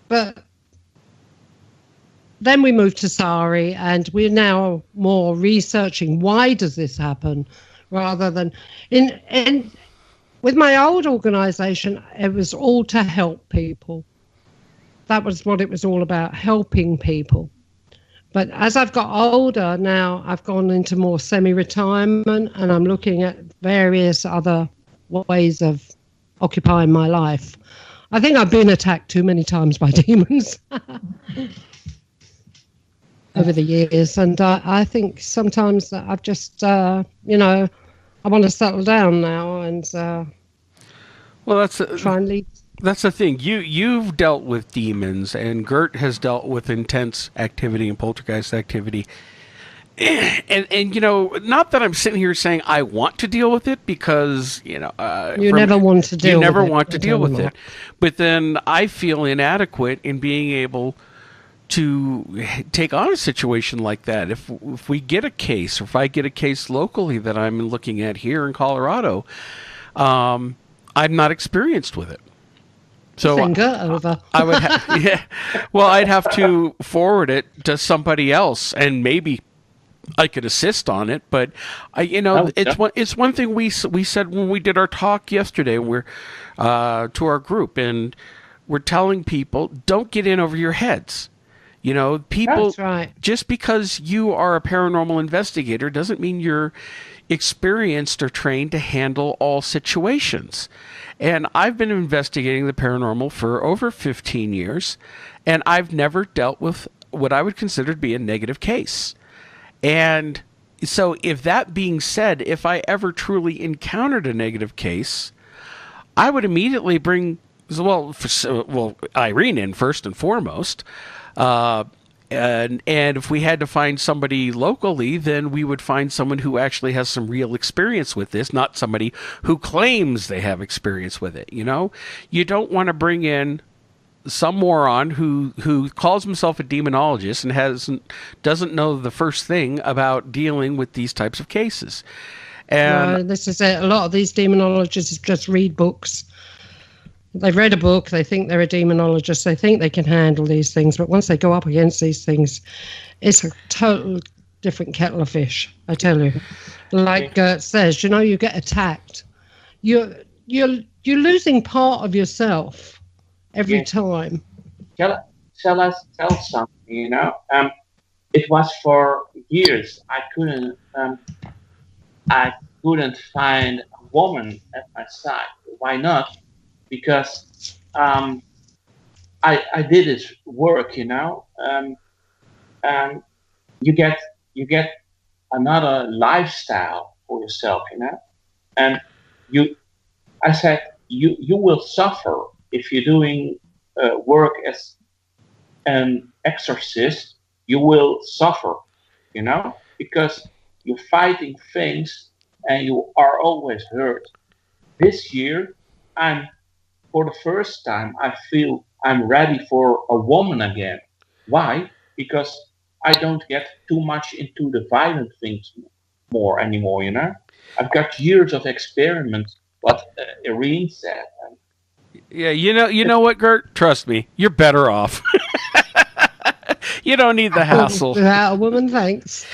But then we moved to SARI, and we're now more researching why does this happen, rather than with my old organisation, it was all to help people. That was what it was all about, helping people. But as I've got older now, I've gone into more semi-retirement, and I'm looking at various other ways of occupying my life. I think I've been attacked too many times by demons over the years, and I think sometimes that I've just, I want to settle down now and try and lead. That's the thing. You've dealt with demons, and Gert has dealt with intense activity and poltergeist activity. And not that I'm sitting here saying I want to deal with it, because you never want to deal. You never with want it, to deal with it, but then I feel inadequate in being able to take on a situation like that. If we get a case, or if I get a case locally that I'm looking at here in Colorado, I'm not experienced with it. So over. I would, I'd have to forward it to somebody else, and maybe I could assist on it. But it's one thing we said when we did our talk yesterday. We're to our group, and we're telling people, don't get in over your heads. People. That's right. Just because you are a paranormal investigator doesn't mean you're experienced or trained to handle all situations. And I've been investigating the paranormal for over 15 years, and I've never dealt with what I would consider to be a negative case. And so, if that being said, if I ever truly encountered a negative case, I would immediately bring Irene in first and foremost, And if we had to find somebody locally, then we would find someone who actually has some real experience with this, not somebody who claims they have experience with it. You know, you don't want to bring in some moron who calls himself a demonologist and doesn't know the first thing about dealing with these types of cases. And this is it. A lot of these demonologists just read books. They've read a book, they think they're a demonologist, they think they can handle these things, but once they go up against these things, it's a total different kettle of fish, I tell you. Like Gert says, you know, you get attacked. You're losing part of yourself every time. Shall I tell something, you know? It was for years I couldn't find a woman at my side. Why not? Because I did this work, you know. You get another lifestyle for yourself, you know. And I said you will suffer if you're doing work as an exorcist. You will suffer, you know, because you're fighting things and you are always hurt. This year, for the first time, I feel I'm ready for a woman again. Why? Because I don't get too much into the violent things more anymore, you know? I've got years of experiment, what Irene said. Yeah, you know what, Gert? Trust me, you're better off. You don't need the hassle. Without a woman, thanks.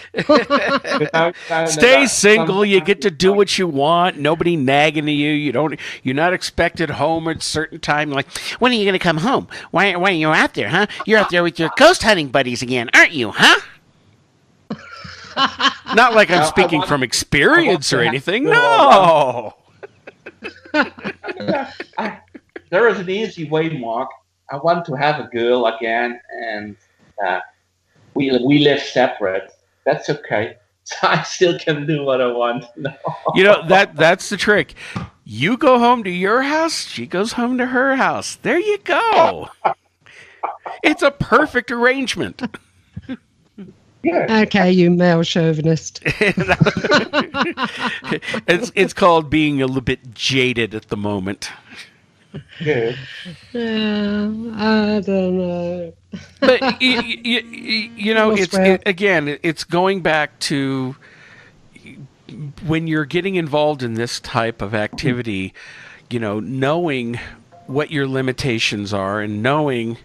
Stay single. You get to do what you want. Nobody nagging to you. You're not expected home at a certain time. Like, when are you going to come home? Why are you out there, huh? You're out there with your ghost hunting buddies again, aren't you, huh? Not like I'm speaking from experience or anything. No. There is an easy way, Mark. I want to have a girl again, and we live separate. That's okay. So I still can do what I want. No. You know, that's the trick. You go home to your house, she goes home to her house. There you go. It's a perfect arrangement. Yeah. Okay, you male chauvinist. It's called being a little bit jaded at the moment. Good. Yeah, I don't know. But you know, it's going back to when you're getting involved in this type of activity, you know, knowing what your limitations are and knowing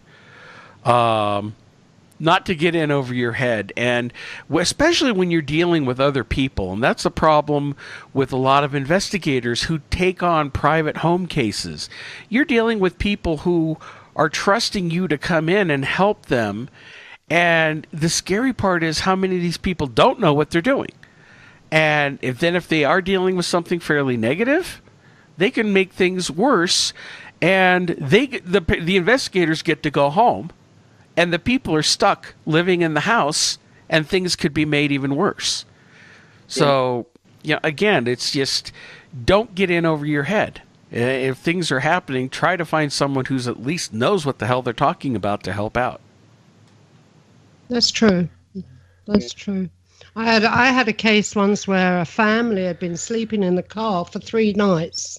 not to get in over your head, and especially when you're dealing with other people. And that's a problem with a lot of investigators who take on private home cases. You're dealing with people who are trusting you to come in and help them, and the scary part is how many of these people don't know what they're doing. And if they are dealing with something fairly negative, they can make things worse, and the investigators get to go home, and the people are stuck living in the house, and things could be made even worse. So, you know, again, it's just don't get in over your head. If things are happening, try to find someone who's at least knows what the hell they're talking about to help out. That's true. That's true. I had a case once where a family had been sleeping in the car for 3 nights,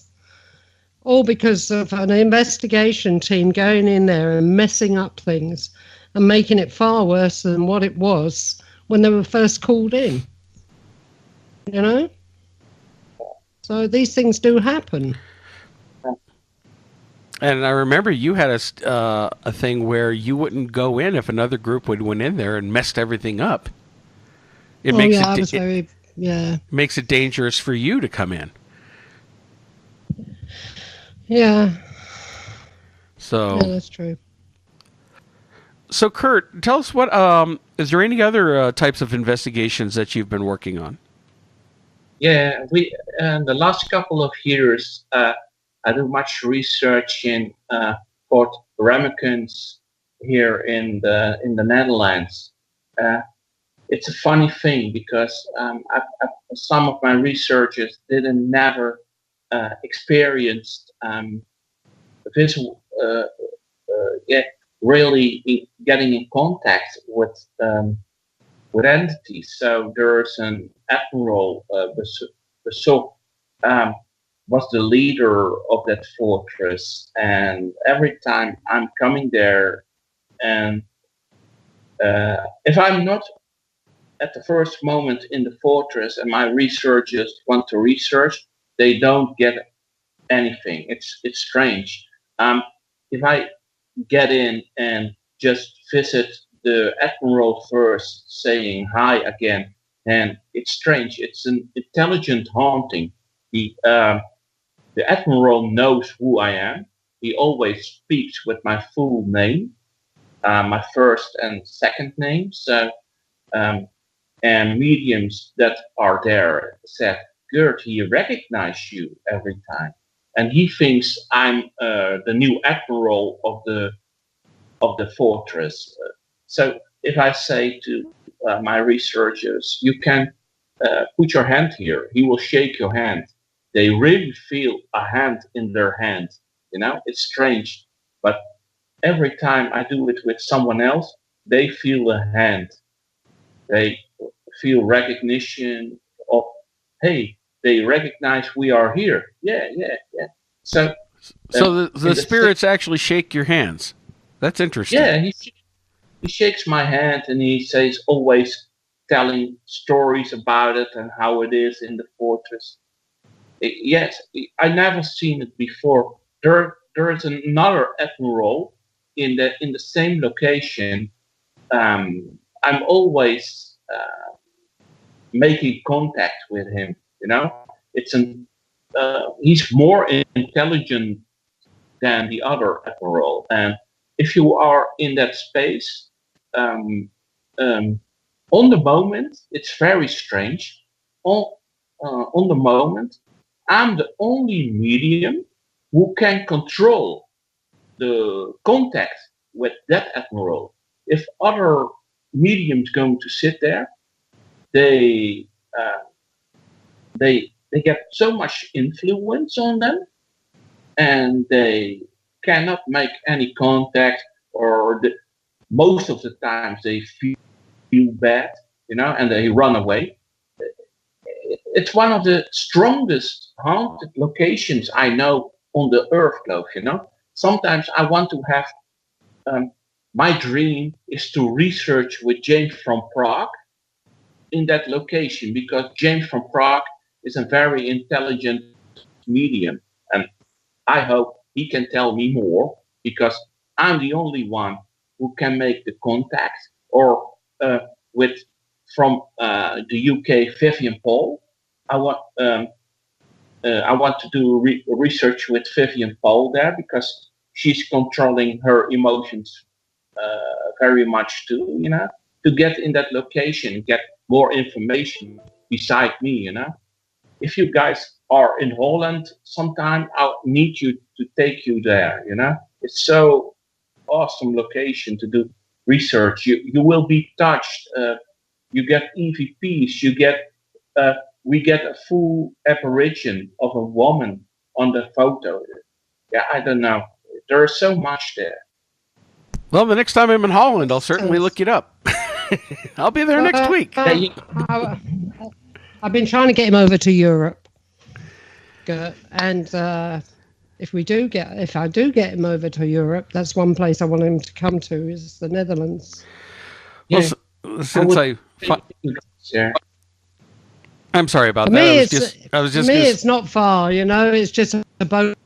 all because of an investigation team going in there and messing up things and making it far worse than what it was when they were first called in. You know? So these things do happen. And I remember you had a thing where you wouldn't go in if another group went in there and messed everything up. It makes it dangerous for you to come in. Yeah. So yeah, that's true. So, Kurt, tell us is there any other types of investigations that you've been working on? Yeah, in the last couple of years, I do much research in Fort Ramekens here in the Netherlands. It's a funny thing because some of my researchers never experienced visual really getting in contact with entities. So there's an admiral, Besok, was the leader of that fortress, and every time I'm coming there, and if I'm not at the first moment in the fortress and my researchers want to research, they don't get anything. It's strange. If I get in and just visit the admiral first, saying hi again, and it's strange. It's an intelligent haunting. The admiral knows who I am. He always speaks with my full name, my first and second name. So, and mediums that are there said, Gert, he recognizes you every time, and he thinks I'm the new admiral of the fortress. So if I say to my researchers, you can put your hand here, he will shake your hand. They really feel a hand in their hand. It's strange, but every time I do it with someone else, they feel a hand. They feel recognition of, hey, they recognize we are here. Yeah. So the spirits actually shake your hands. That's interesting. Yeah, he shakes my hand and he says, always telling stories about it and how it is in the fortress. Yes, I never seen it before. There is another admiral in the same location. I'm always making contact with him. It's he's more intelligent than the other admiral, and if you are in that space, on the moment, it's very strange. On the moment, I'm the only medium who can control the contact with that admiral. If other mediums going to sit there, they get so much influence on them, and they cannot make any contact, or most of the times they feel bad, and they run away. It's one of the strongest haunted locations I know on the earth globe. Sometimes I want to have, my dream is to research with James from Prague in that location, because James from Prague is a very intelligent medium, and I hope he can tell me more, because I'm the only one who can make the contact, or with from the UK, Vivian Paul. I want to do research with Vivian Paul there, because she's controlling her emotions very much too, to get in that location, get more information beside me, If you guys are in Holland sometime, I'll need you to take you there, It's so awesome location to do research. You will be touched. You get EVPs. We get a full apparition of a woman on the photo. Yeah, I don't know. There's so much there. Well, the next time I'm in Holland, I'll certainly look it up. I'll be there next week. I've been trying to get him over to Europe, and if I do get him over to Europe, that's one place I want him to come to, is the Netherlands. Well, I'm sorry about that. It's not far, It's just a boat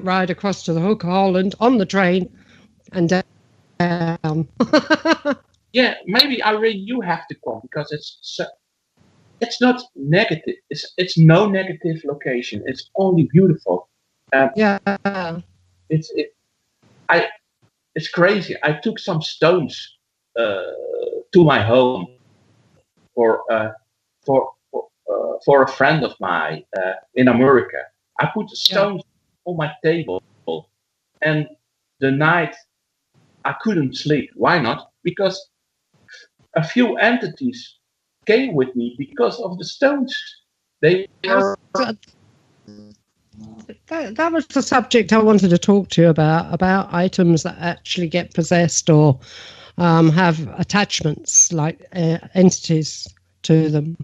ride across to the Hook Holland on the train and down. Yeah, maybe you have to come, because it's not negative. It's no negative location. It's only beautiful. It's crazy. I took some stones to my home for a friend of mine in America. I put the stones on my table, and the night I couldn't sleep. Why not? Because a few entities came with me because of the stones. They were that was the subject I wanted to talk to you about items that actually get possessed or have attachments, like entities to them.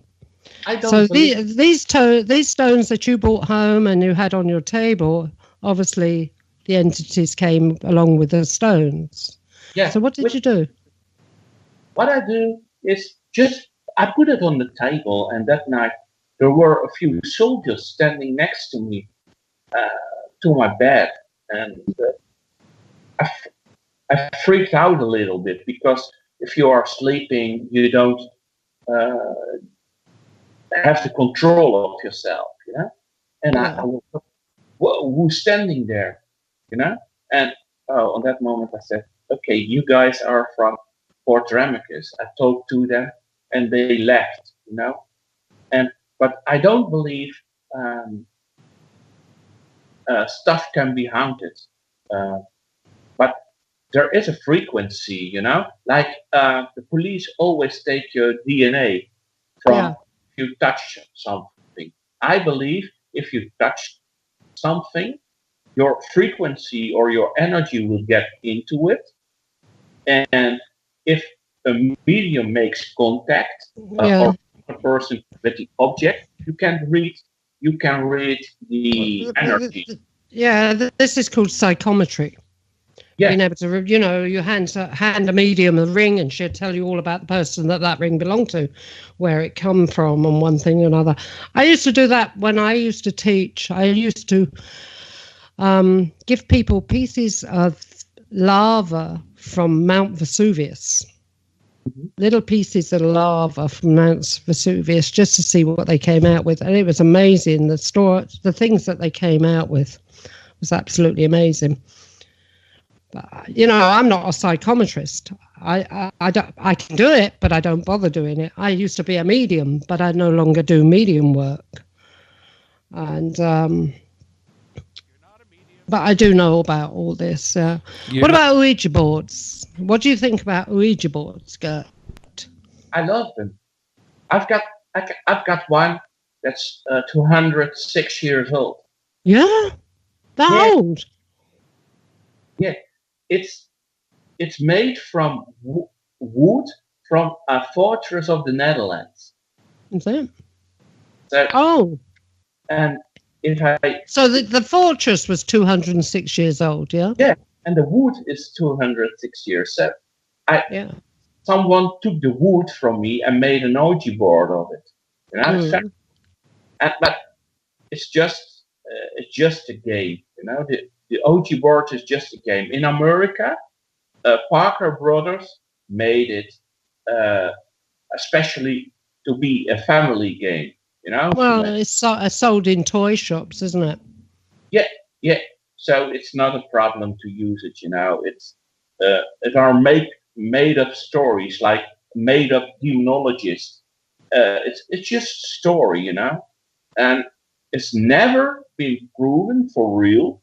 I don't So believe these stones that you brought home and you had on your table, obviously the entities came along with the stones. yeah. So what did you do? What I do is just I put it on the table, and that night there were a few soldiers standing next to me, to my bed, and I freaked out a little bit because if you are sleeping, you don't uh, have the control of yourself, you know. And I woke up, who's standing there, you know? And on that moment, I said, "Okay, you guys are from Fort Ramicus." I talked to them, and they left, you know. But I don't believe stuff can be haunted. But there is a frequency, you know, like the police always take your DNA from if you touch something. I believe if you touch something, your frequency or your energy will get into it. And if a medium makes contact or a person with the object, you can read the energy. Yeah, this is called psychometry. Yeah. Being able to, you know, you hand a medium a ring and she'll tell you all about the person that ring belonged to, where it come from and one thing or another. I used to do that when I used to teach. I used to give people pieces of lava from Mount Vesuvius, little pieces of lava from Mount Vesuvius, just to see what they came out with. And it was amazing. The things that they came out with was absolutely amazing. But, you know, I'm not a psychometrist. I can do it, but I don't bother doing it. I used to be a medium, but I no longer do medium work. And but I do know about all this. What about Ouija boards? What do you think about Ouija boards, Gert? I love them. I've got one that's 206 years old. Yeah, that old. Yeah, it's made from wood from a fortress of the Netherlands. Is it? So, and so the fortress was 206 years old, yeah? Yeah, and the wood is 206 years. So someone took the wood from me and made an Ouija board of it. You know, but it's just a game. You know, the Ouija board is just a game. In America, Parker Brothers made it especially to be a family game. You know. Well, it's sold in toy shops, isn't it? Yeah. So it's not a problem to use it. You know, it are made up stories, like made up Demonologist. It's just a story, you know, and it's never been proven for real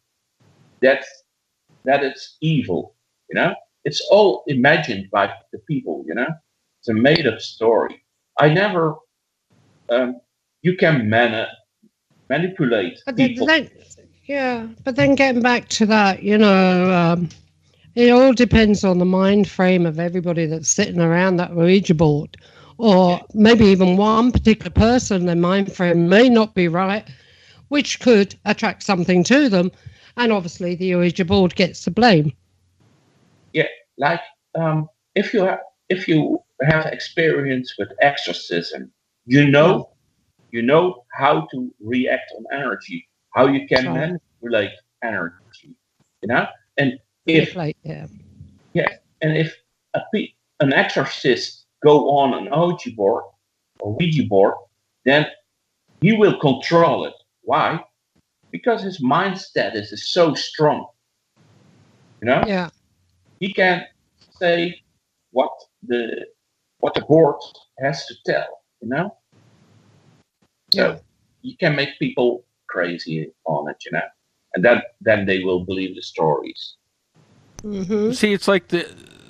that it's evil. You know, it's all imagined by the people. You know, it's a made up story. I never. You can manipulate people. But then getting back to that, you know, it all depends on the mind frame of everybody that's sitting around that Ouija board, or maybe even one particular person. Their mind frame may not be right, which could attract something to them, and obviously the Ouija board gets the blame. Yeah, like if you have experience with exorcism, you know how to react on energy, how you can manipulate energy, you know. And if an exorcist go on an Ouija board or Ouija board, then he will control it. Why? Because his mind status is so strong. You know? Yeah. He can say what the board has to tell, you know? So you can make people crazy on it, you know? And then they will believe the stories. Mm-hmm. See, it's like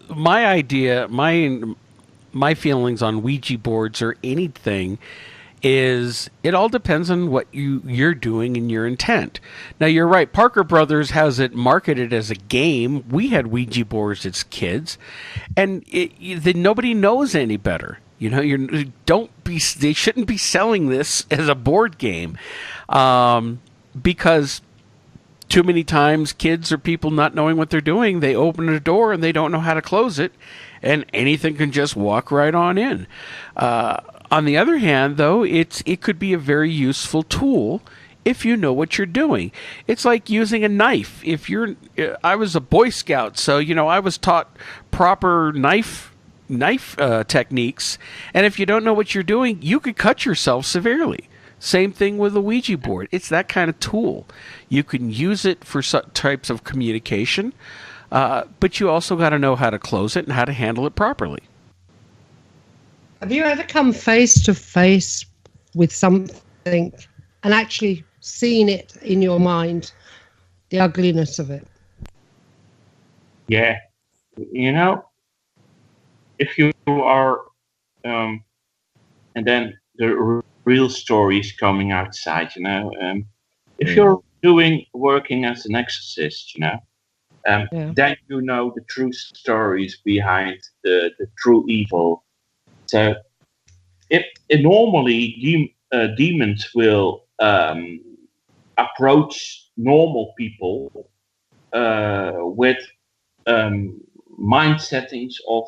my idea, my feelings on Ouija boards or anything is it all depends on what you're doing and your intent. Now you're right. Parker Brothers has it marketed as a game. We had Ouija boards as kids, and nobody knows any better. You know, they shouldn't be selling this as a board game, because too many times kids or people not knowing what they're doing, they open a door and they don't know how to close it, and anything can just walk right on in. On the other hand, though, it could be a very useful tool if you know what you're doing. It's like using a knife. I was a Boy Scout, so I was taught proper knife techniques, and if you don't know what you're doing, you could cut yourself severely. Same thing with a Ouija board. It's that kind of tool. You can use it for some types of communication, but you also got to know how to close it and how to handle it properly. Have you ever come face to face with something and actually seen it in your mind, the ugliness of it? Yeah. If you are, and then the real story is coming outside, if you're working as an exorcist, then you know the true stories behind the true evil. So, normally demons will approach normal people with mind settings of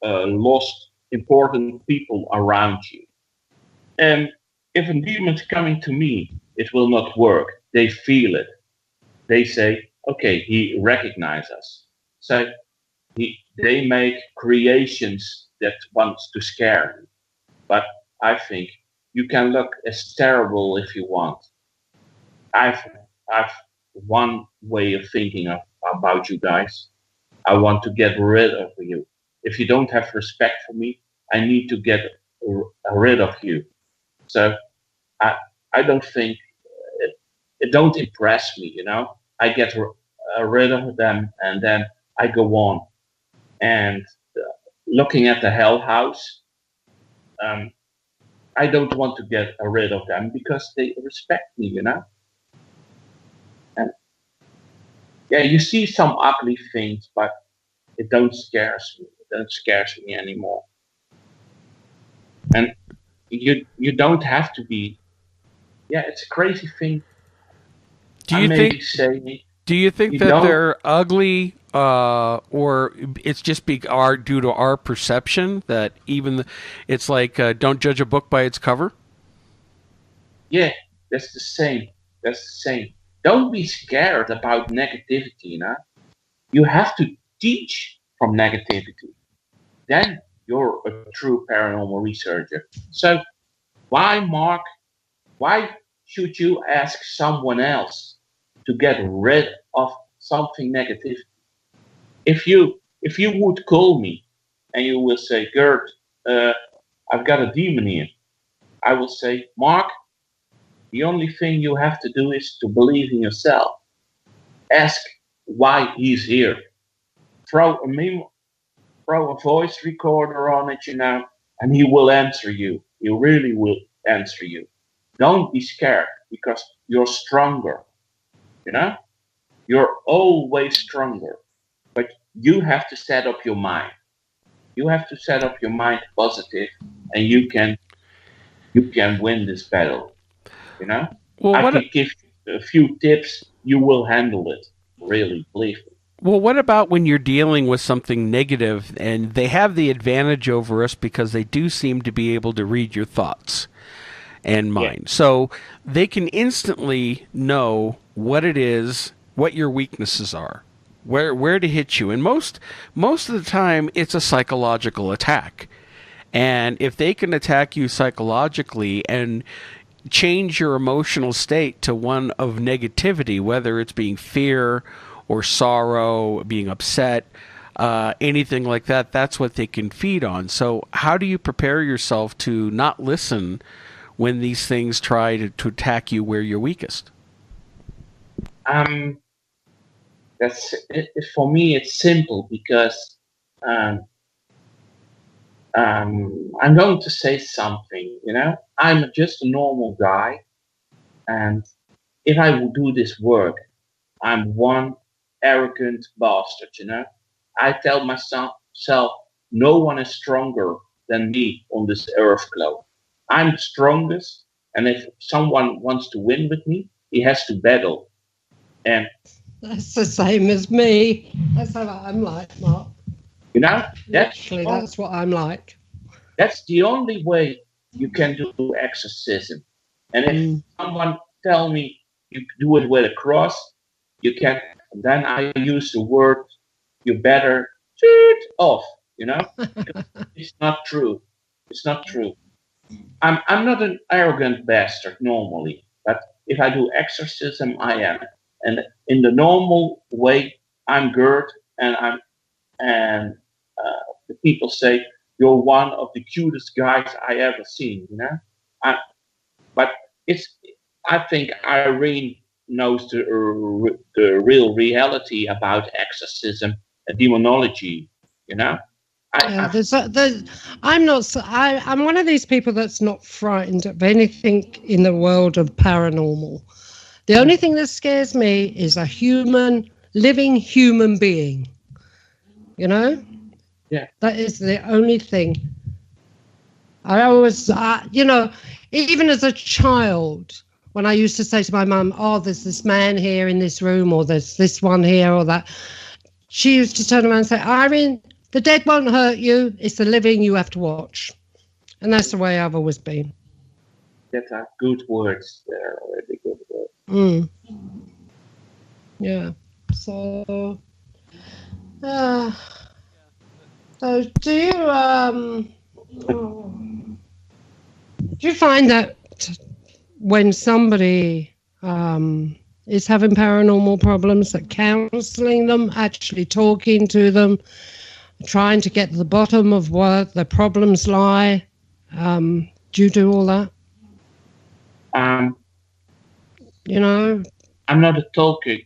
lost important people around you. And if a demon's coming to me, it will not work. They feel it. They say, okay, he recognizes us. So they make creations that wants to scare me. But I think you can look as terrible if you want. I've one way of thinking about you guys. I want to get rid of you. If you don't have respect for me, I need to get rid of you. So I don't think it don't impress me. I get rid of them, and then I go on. And looking at the hell house, I don't want to get rid of them because they respect me, And yeah, you see some ugly things, but it don't scares me. It don't scares me anymore. And you don't have to be. Yeah, it's a crazy thing. Do you think that they're ugly, or it's just due to our perception that it's like don't judge a book by its cover? Yeah, that's the same. Don't be scared about negativity, You have to teach from negativity. Then you're a true paranormal researcher. So Mark, why should you ask someone else to get rid of something negative? If you would call me and you will say, Gert, I've got a demon here, I will say, Mark, the only thing you have to do is to believe in yourself. Ask why he's here. Throw a voice recorder on it, and he will answer you. He really will answer you. Don't be scared because you're stronger. You're always stronger. But you have to set up your mind. You have to set up your mind positive, and you can win this battle. Well, I can give you a few tips. You will handle it. Really, believe me. Well, what about when you're dealing with something negative and they have the advantage over us because they do seem to be able to read your thoughts and mind. Yeah. So they can instantly know what it is, what your weaknesses are, where to hit you. And most of the time it's a psychological attack. And if they can attack you psychologically and change your emotional state to one of negativity, whether it's being fear or sorrow, being upset, anything like that, that's what they can feed on. So how do you prepare yourself to not listen when these things try to attack you where you're weakest? That's, for me, it's simple because I'm going to say something, I'm just a normal guy, and if I will do this work, I'm one arrogant bastard. I tell myself, no one is stronger than me on this earth globe. I'm the strongest, and if someone wants to win with me, he has to battle. And That's the same as me. That's how I'm like, Mark. that's That's what I'm like. That's the only way you can do exorcism. And if someone tell me you do it with a cross, you can. Then I use the word, you better shoot off. It's not true. It's not true. I'm not an arrogant bastard normally, but if I do exorcism, I am. And in the normal way, I'm Gert, and the people say you're one of the cutest guys I ever seen. But I think Irene knows the real reality about exorcism and demonology. I'm one of these people that's not frightened of anything in the world of paranormal. The only thing that scares me is a living human being. Yeah. That is the only thing. I always, even as a child, when I used to say to my mum, oh, there's this man here in this room, or there's this one here, or that, she used to turn around and say, Irene, the dead won't hurt you. It's the living you have to watch. And that's the way I've always been. That are good words. They're really good words. Yeah. So do you find that when somebody is having paranormal problems, that counseling them, actually talking to them, trying to get to the bottom of what the problems lie, do you do all that? I'm not a talker.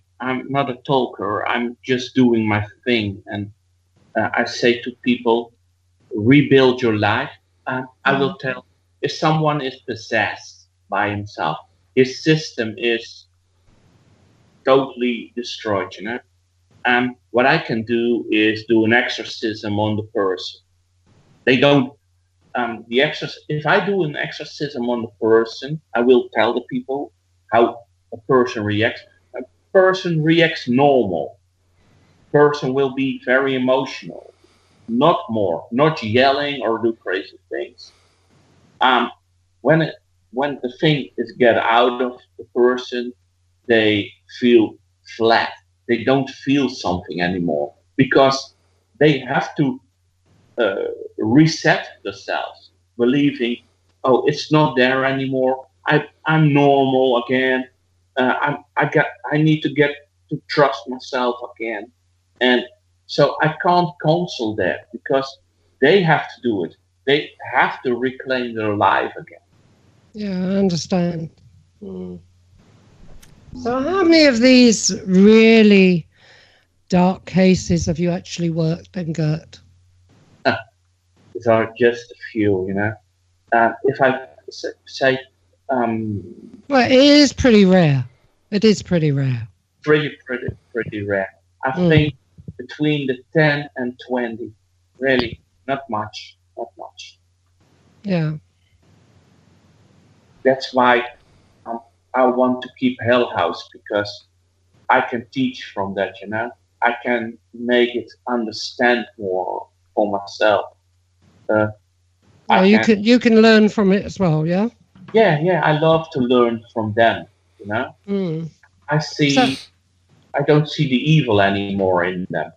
I'm just doing my thing, and I say to people, rebuild your life. I will tell, if someone is possessed by himself, his system is totally destroyed. What I can do is do an exorcism on the person. They don't. If I do an exorcism on the person, I will tell the people how a person reacts. A person reacts normal. Person will be very emotional, not yelling or do crazy things. When the thing is get out of the person, they feel flat. They don't feel something anymore because they have to reset themselves, believing, oh, it's not there anymore. I'm normal again. I need to get to trust myself again, and so I can't counsel that because they have to do it. They have to reclaim their life again. Yeah, I understand. So how many of these really dark cases have you actually worked in, Gert? These are just a few, if I say... well, it is pretty rare. It is pretty rare. Pretty rare. I think between the 10 and 20. Really, not much. Yeah. That's why I want to keep Hell House, because I can teach from that, I can make it understand more for myself. You can learn from it as well, yeah? Yeah, I love to learn from them, I don't see the evil anymore in them.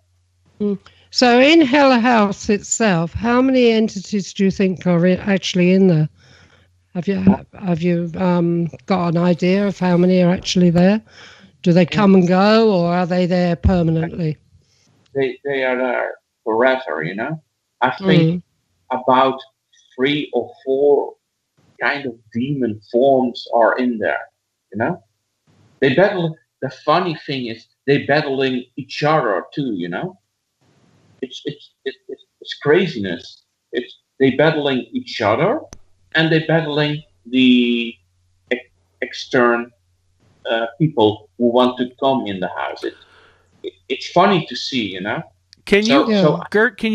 So in Hell House itself, how many entities do you think are actually in there? Have you got an idea of how many are actually there? Do they come and go, or are they there permanently? They are there forever, I think about 3 or 4 kind of demon forms are in there, They battle. The funny thing is they battling each other too, It's craziness. they battling each other, and they battling the external people who want to come in the house. It's funny to see, you know. Can you, Yeah. Gert? Can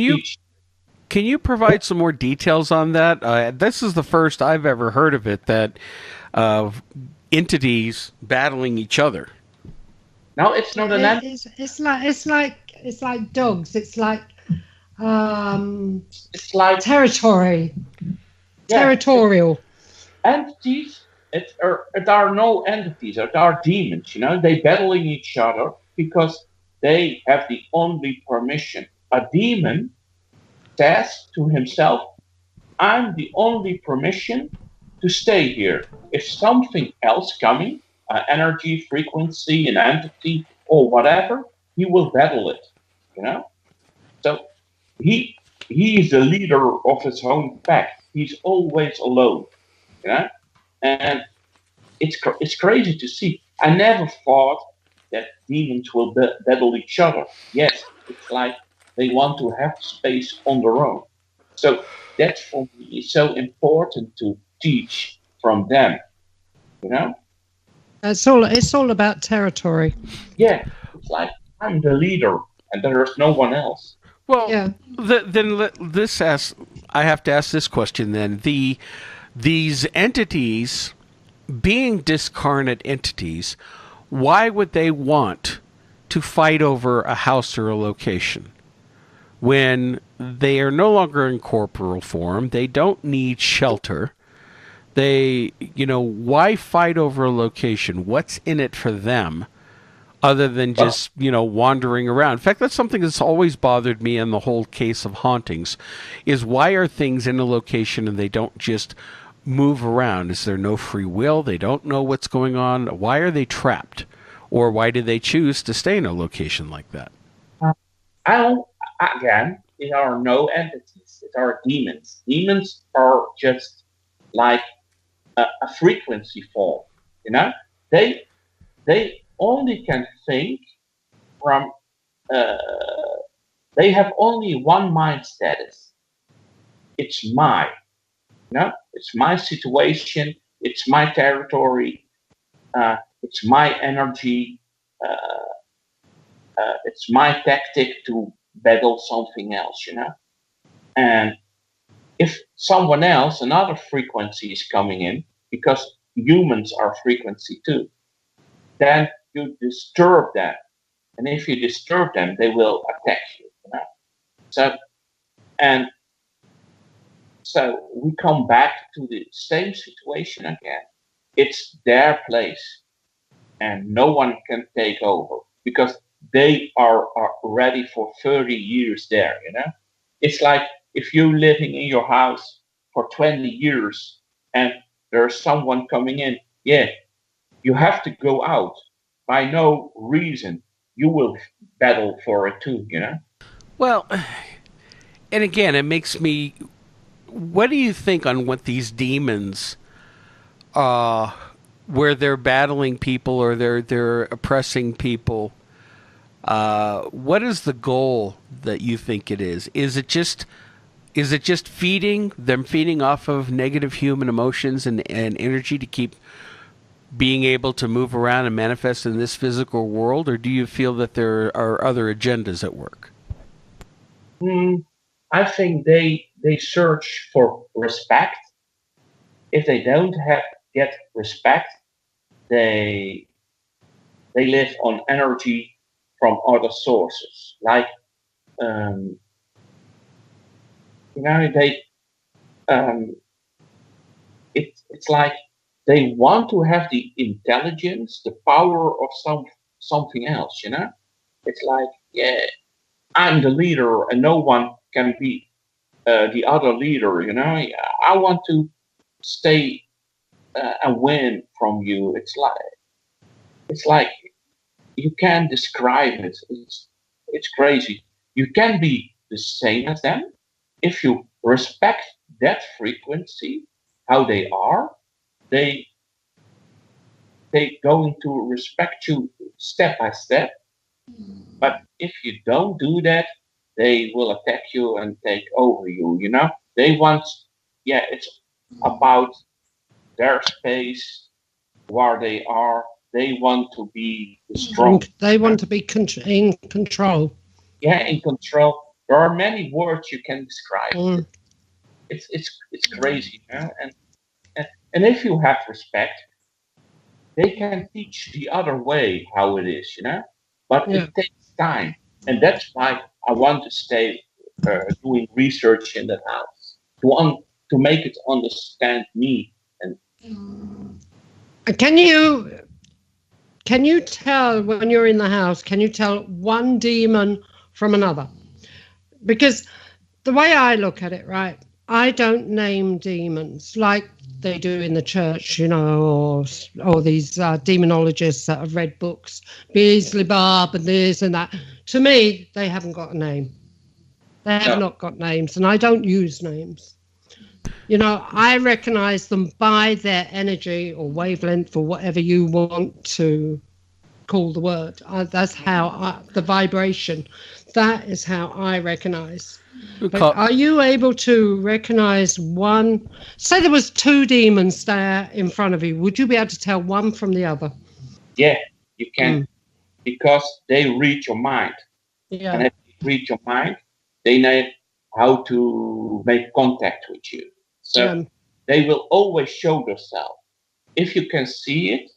you provide some more details on that? This is the first I've ever heard of it, that entities battling each other. Now it's not an It's like dogs. It's like it's like territory. yeah, Territorial. entities. It are no entities. It are demons. You know, they battling each other because they have the only permission. A demon says to himself, "I'm the only permission to stay here. If something else coming, energy, frequency, an entity, or whatever, he will battle it." You know, so he is the leader of his own pack. He's always alone. You know, and it's crazy to see. I never thought that demons will battle each other. Yes, it's like they want to have space on their own. So that for me is so important to teach from them. You know? It's all about territory. Yeah, it's like I'm the leader and there is no one else. Well, Yeah. I have to ask this question then. These entities, being discarnate entities, why would they want to fight over a house or a location when they are no longer in corporeal form? They don't need shelter. Why fight over a location? What's in it for them other than just, wandering around? In fact, that's something that's always bothered me in the whole case of hauntings, is why are things in a location and they don't just move around? Is there no free will? They don't know what's going on. Why are they trapped? Or why did they choose to stay in a location like that? Again, it are no entities. It are demons. Demons are just like a frequency form. You know, they only can think from. They have only one mind status. It's my. It's my situation. It's my territory. It's my energy. It's my tactic to battle something else. And if someone else, another frequency is coming in, because humans are frequency too, then you disturb them. And if you disturb them, they will attack you. So we come back to the same situation again. It's their place, and no one can take over because they are ready for 30 years there. It's like if you're living in your house for 20 years and there's someone coming in, you have to go out by no reason. You will battle for it too. Well, and again, it makes me. What do you think on what these demons, where they're battling people or they're oppressing people? What is the goal that you think it is? Is it just feeding off of negative human emotions and energy to keep being able to move around and manifest in this physical world, or do you feel that there are other agendas at work? I think they search for respect. If they don't get respect, they live on energy from other sources. Like, it's like they want to have the intelligence, the power of something else. It's like, I'm the leader and no one can be the other leader. I want to stay and win from you. It's like you can't describe it. It's crazy. You can be the same as them if you respect that frequency, how they are. They going to respect you step by step. But if you don't do that, they will attack you and take over you. They want, it's about their space, where they are. They want to be strong. They want to be in control. Yeah, in control. There are many words you can describe. Mm. It's crazy, and if you have respect, they can teach the other way how it is, But it takes time, and that's why I want to stay doing research in the house to make it understand me. And can you tell when you're in the house? Can you tell one demon from another? Because the way I look at it, right, I don't name demons like they do in the church, or these demonologists that have read books, Beasley Barb and this and that. To me, they haven't got a name. They have not got names, and I don't use names. I recognize them by their energy or wavelength or whatever you want to call the word. That's how the vibration. That is how I recognize. But are you able to recognize one? Say there was two demons there in front of you. Would you be able to tell one from the other? Yeah, you can, because they read your mind. Yeah. And if they read your mind, they know how to make contact with you. So they will always show themselves. If you can see it,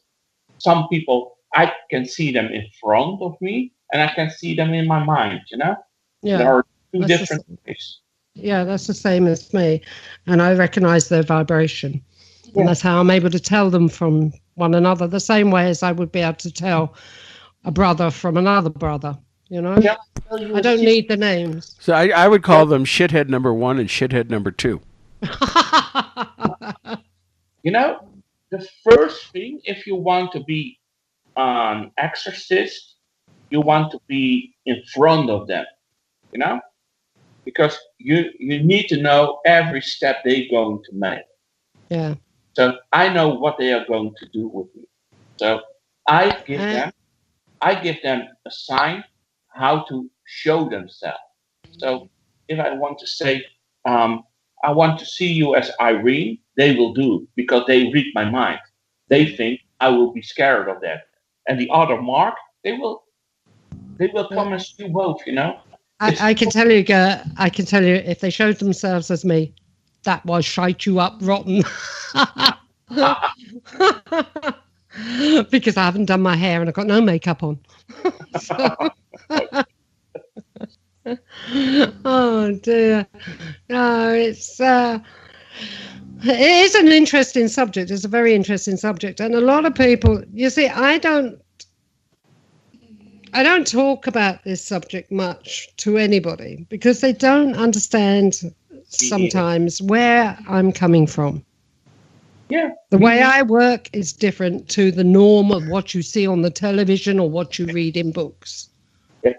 some people, I can see them in front of me, and I can see them in my mind, Yeah. There are two different ways. Yeah, that's the same as me. And I recognize their vibration. Yeah. And that's how I'm able to tell them from one another, the same way as I would be able to tell a brother from another brother, Yeah, I don't need the names. So I would call them shithead number 1 and shithead number 2. The first thing, if you want to be an exorcist, you want to be in front of them, because you need to know every step they're going to make. Yeah. So I know what they are going to do with me. So I give them a sign how to show themselves. So if I want to say, I want to see you as Irene, they will do, because they read my mind. They think I will be scared of that. And the other Mark, they will come and see you both, I can tell you, Gert, if they showed themselves as me, that was shite you up rotten. Because I haven't done my hair and I've got no makeup on. Oh dear. No, it is an interesting subject. It's a very interesting subject. And a lot of people, you see, I don't talk about this subject much to anybody because they don't understand sometimes where I'm coming from. Yeah. The way I work is different to the norm of what you see on the television or what you read in books. Yes.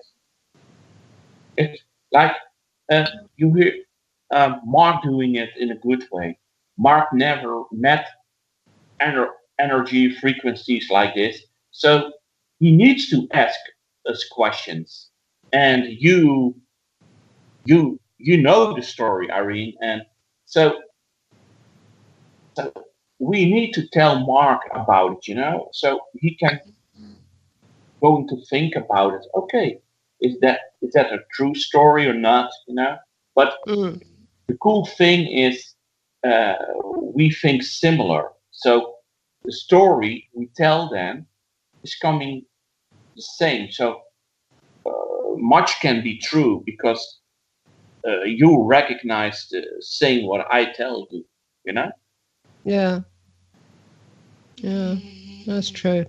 It's like you hear Mark doing it in a good way. Mark never met energy frequencies like this, so he needs to ask us questions. And you know the story, Irene, and so we need to tell Mark about it, so he can going to think about it. Okay, is that a true story or not? But the cool thing is we think similar. So the story we tell them is coming the same. So much can be true because you recognize the same what I tell you. Yeah, that's true.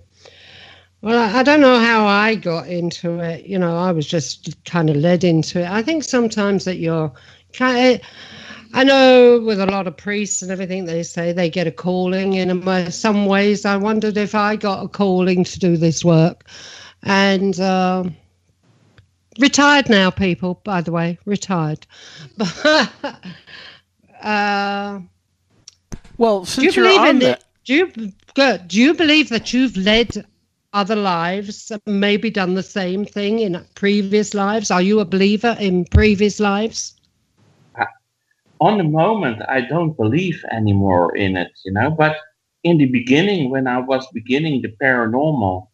Well, I don't know how I got into it. I was just kind of led into it. I think sometimes that you're kind of, I know with a lot of priests and everything, they say they get a calling. In some ways, I wondered if I got a calling to do this work. And retired now, people, by the way, retired. Well, since you're on that, do you believe that you've led other lives, maybe done the same thing in previous lives? Are you a believer in previous lives? on the moment, I don't believe anymore in it, but in the beginning, when I was beginning the paranormal,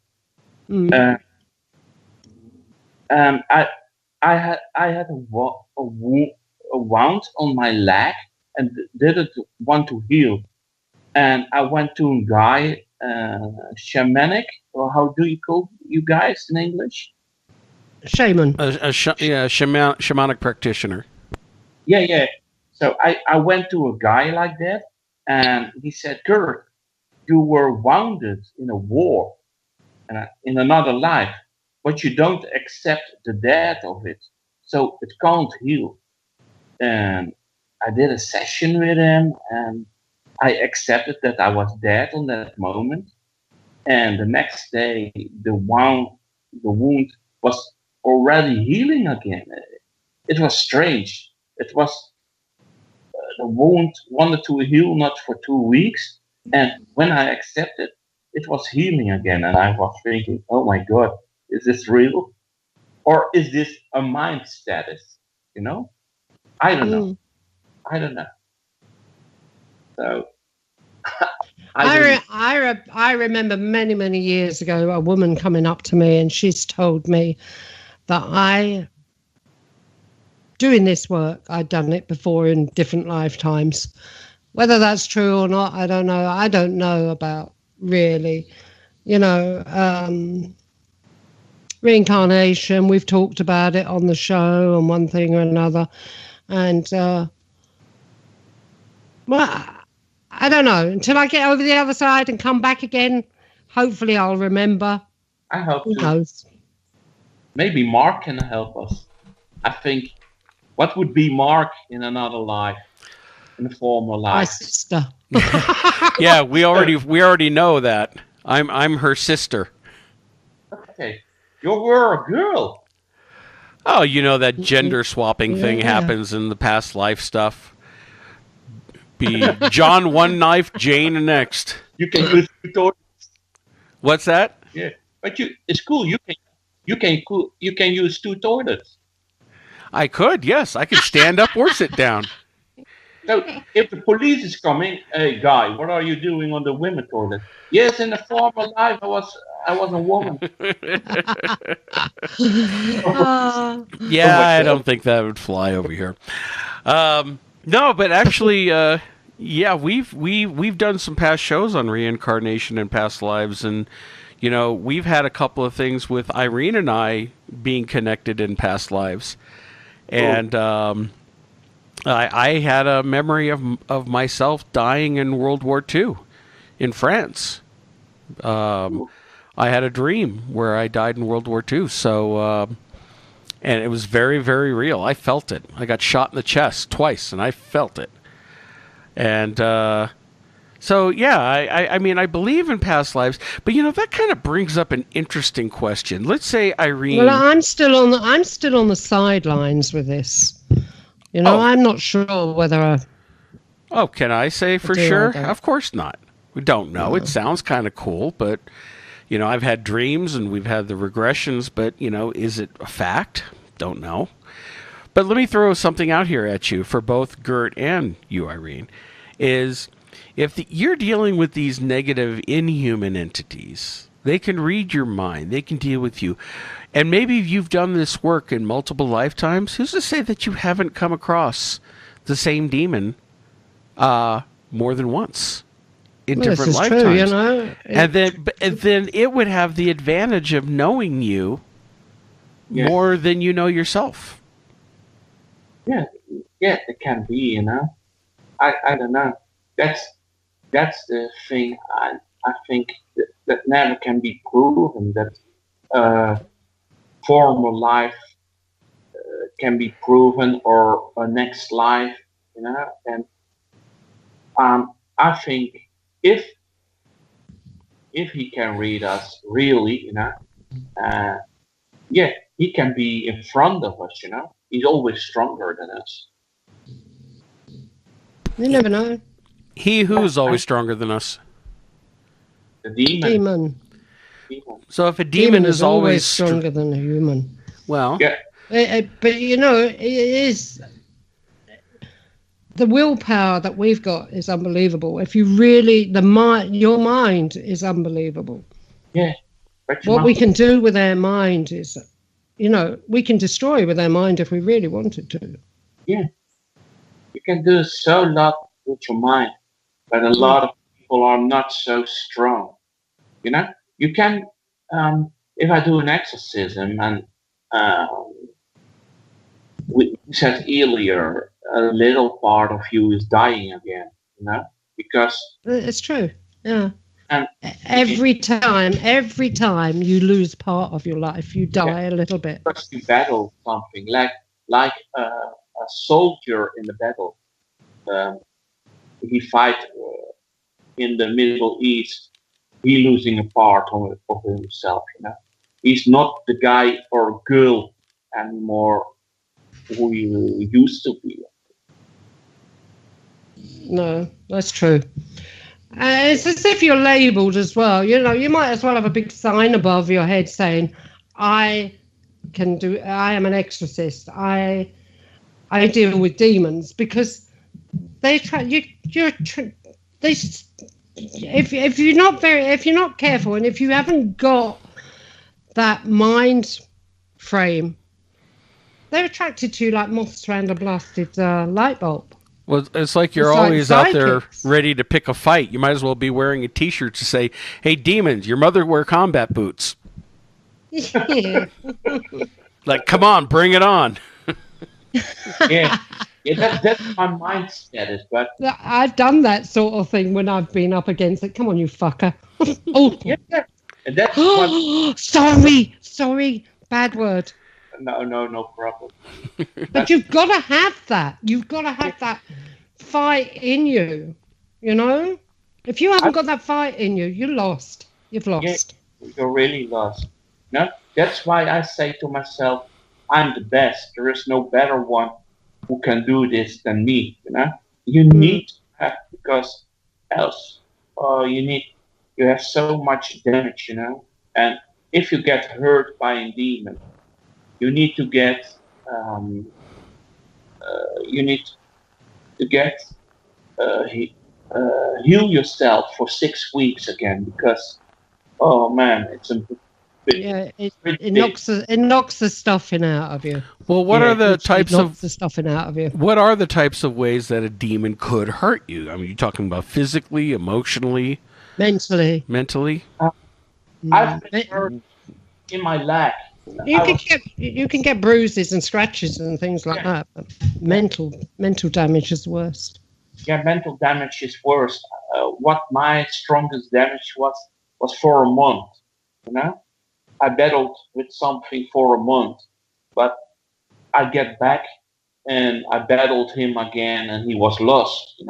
uh, I I had a wound on my leg and didn't want to heal. And I went to a guy, shamanic, or how do you call you guys in English? Shaman. Shamanic practitioner. Yeah, yeah. So I went to a guy like that, and he said, Gert, you were wounded in a war, in another life, but you don't accept the death of it. So it can't heal. And I did a session with him, and I accepted that I was dead on that moment. And the next day, the wound was already healing again. It was strange. It was the wound wanted to heal not for 2 weeks, and when I accepted, it was healing again. And I was thinking, oh my God, is this real? Or is this a mind status? I don't know. I don't know. So I remember many, many years ago a woman coming up to me and she's told me that doing this work, I'd done it before in different lifetimes. Whether that's true or not, I don't know. I don't know about really, reincarnation. We've talked about it on the show and one thing or another. And, well, I don't know. Until I get over the other side and come back again, hopefully I'll remember. I hope Who to. knows? Maybe Mark can help us. I think, what would be Mark in another life, in a former life? My sister. Yeah, we already know that. I'm her sister. Okay, you were a girl. Oh, that gender swapping thing happens in the past life stuff. Be John one knife, Jane next. You can use two toilets. What's that? Yeah, but it's cool. You can use two toilets. I could, yes. I could stand up or sit down. So if the police is coming, hey guy, what are you doing on the women toilet? Yes, in a former life I was a woman. Yeah, I don't think that would fly over here. No, but actually, yeah, we've done some past shows on reincarnation and past lives, and we've had a couple of things with Irene and I being connected in past lives, and I had a memory of myself dying in World War II in France. I had a dream where I died in World War II, so. And it was very, very real. I felt it. I got shot in the chest twice, and I felt it. And so, yeah, I mean, I believe in past lives, but that kind of brings up an interesting question. Let's say Irene. Well, I'm still on the sidelines with this. I'm not sure whether. Oh, can I say for sure? Of course not. We don't know. No. It sounds kind of cool, but. I've had dreams and we've had the regressions, but, is it a fact? Don't know. But let me throw something out here at you for both Gert and you, Irene, is if you're dealing with these negative inhuman entities, they can read your mind, they can deal with you. And maybe you've done this work in multiple lifetimes. Who's to say that you haven't come across the same demon more than once? In different lifetimes, true, and then it would have the advantage of knowing you more than you know yourself. Yeah, it can be. I don't know. That's the thing. I think that never can be proven. That former life can be proven, or a next life. And I think. If he can read us really, he can be in front of us, He's always stronger than us. You never know. He who's always stronger than us? The demon. So if a demon is always stronger than a human. Well. Yeah. But it is. the willpower that we've got is unbelievable. If you really, your mind is unbelievable. Yeah. But What we can do with our mind is, we can destroy with our mind if we really wanted to. Yeah. You can do so lot with your mind, but a lot of people are not so strong. You can, if I do an exorcism and we said earlier, a little part of you is dying again, because It's true. Yeah. and Every time you lose part of your life, you die a little bit. because you battle something like a soldier in the battle. He fight in the Middle East. He losing a part of himself. He's not the guy or girl anymore who you used to be. No, that's true. It's as if you're labelled as well. You might as well have a big sign above your head saying, I am an exorcist. I deal with demons, because they try. If you're not careful, and if you haven't got that mind frame, they're attracted to you like moths around a blasted light bulb. Well, it's like you're always out there ready to pick a fight. You might as well be wearing a T-shirt to say, "Hey, demons, your mother wear combat boots." Yeah. Like, come on, bring it on. Yeah, that's my mindset. But I've done that sort of thing when I've been up against it. Come on, you fucker. Oh, yeah, and that's what. Sorry, bad word. No problem. But you've got to have that. You've got to have that fight in you. If you haven't got that fight in you, you're lost. You've lost. Yeah, you're really lost. That's why I say to myself, I'm the best. There is no better one who can do this than me. You need to have, because else, you have so much damage. And if you get hurt by a demon, you need to get heal yourself for 6 weeks again, because oh man, it's a it knocks the stuffing out of you. Well, what are the types of the stuffing out of you? What are the types of ways that a demon could hurt you? I mean, you're talking about physically, emotionally, mentally. I've been hurt in my leg. You can get bruises and scratches and things like that. But mental damage is worst. Yeah, mental damage is worst. What my strongest damage was for a month. I battled with something for a month, but I get back and I battled him again, and he was lost.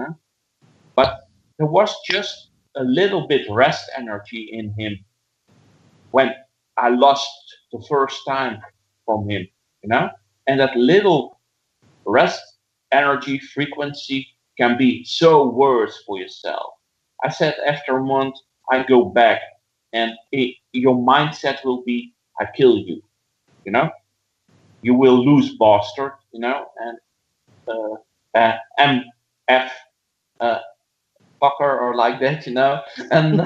But there was just a little bit rest energy in him when I lost the first time from him, and that little rest energy frequency can be so worse for yourself. I said after a month, I go back, and your mindset will be, I kill you, you will lose bastard, and MF fucker or like that, and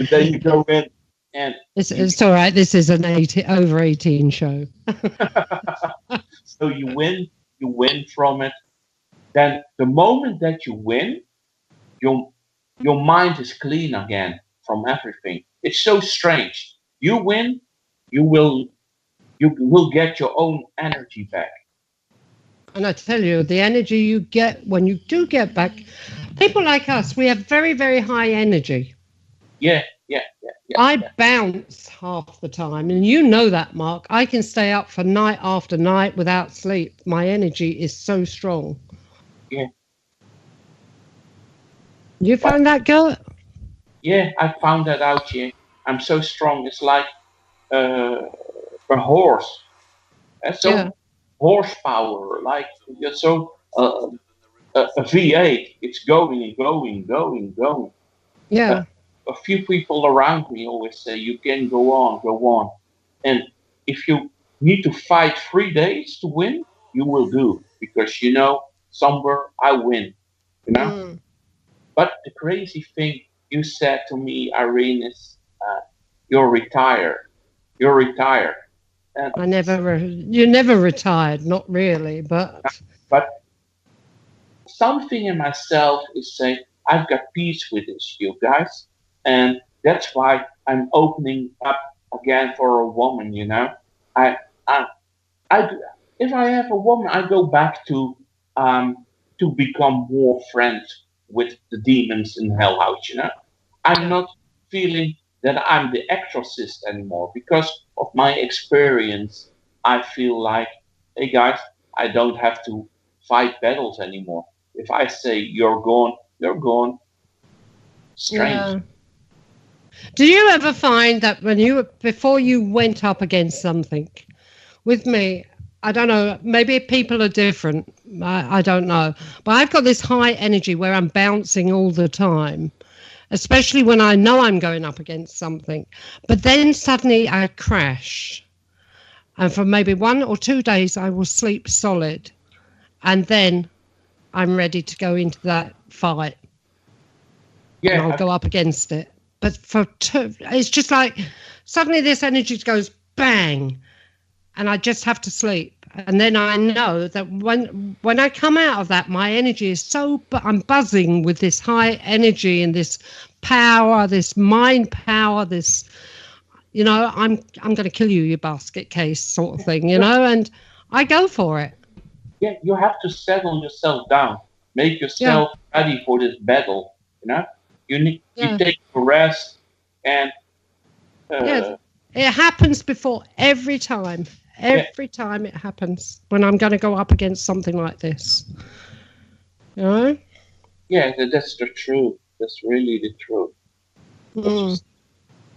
then you go in. And it's all right. This is an over 18 show. So you win from it. Then the moment that you win, your mind is clean again from everything. It's so strange. You win, you will get your own energy back. And I tell you, the energy you get when you do get back, people like us, we have very, very high energy. Yeah. I bounce half the time, and you know that, Mark. I can stay up for night after night without sleep. My energy is so strong. Yeah. You found that, Gert? Yeah, I found that out. Yeah, I'm so strong. It's like a horse. That's so horsepower. Like you're so a V8. It's going and going. Yeah. A few people around me always say, you can go on. And if you need to fight 3 days to win, you will do. Because, somewhere, I win, you know. But the crazy thing you said to me, Irene, is you're retired. You're retired. And You never retired, not really, but something in myself is saying, I've got peace with this, you guys. And that's why I'm opening up again for a woman, you know. I, I, I, if I have a woman, I go back to become more friends with the demons in Hell House, you know. I'm not feeling that I'm the exorcist anymore because of my experience. I feel like, hey guys, I don't have to fight battles anymore. If I say you're gone, you're gone. Strange. Yeah. Do you ever find that before you went up against something, with me, I don't know, maybe people are different. I don't know. But I've got this high energy where I'm bouncing all the time, especially when I know I'm going up against something. But then suddenly I crash. And for maybe 1 or 2 days, I will sleep solid. And then I'm ready to go into that fight. Yeah. And I'll go up against it. But it's just like suddenly this energy goes bang. And I just have to sleep. And then I know that when I come out of that, my energy is I'm buzzing with this high energy and this power, this mind power, this, you know, I'm going to kill you, you basket case sort of thing, you know, and I go for it. Yeah, you have to settle yourself down, make yourself ready for this battle, you know. You take a rest and... it happens before every time. Every time it happens when I'm going to go up against something like this. You know? Yeah, that's the truth. That's really the truth.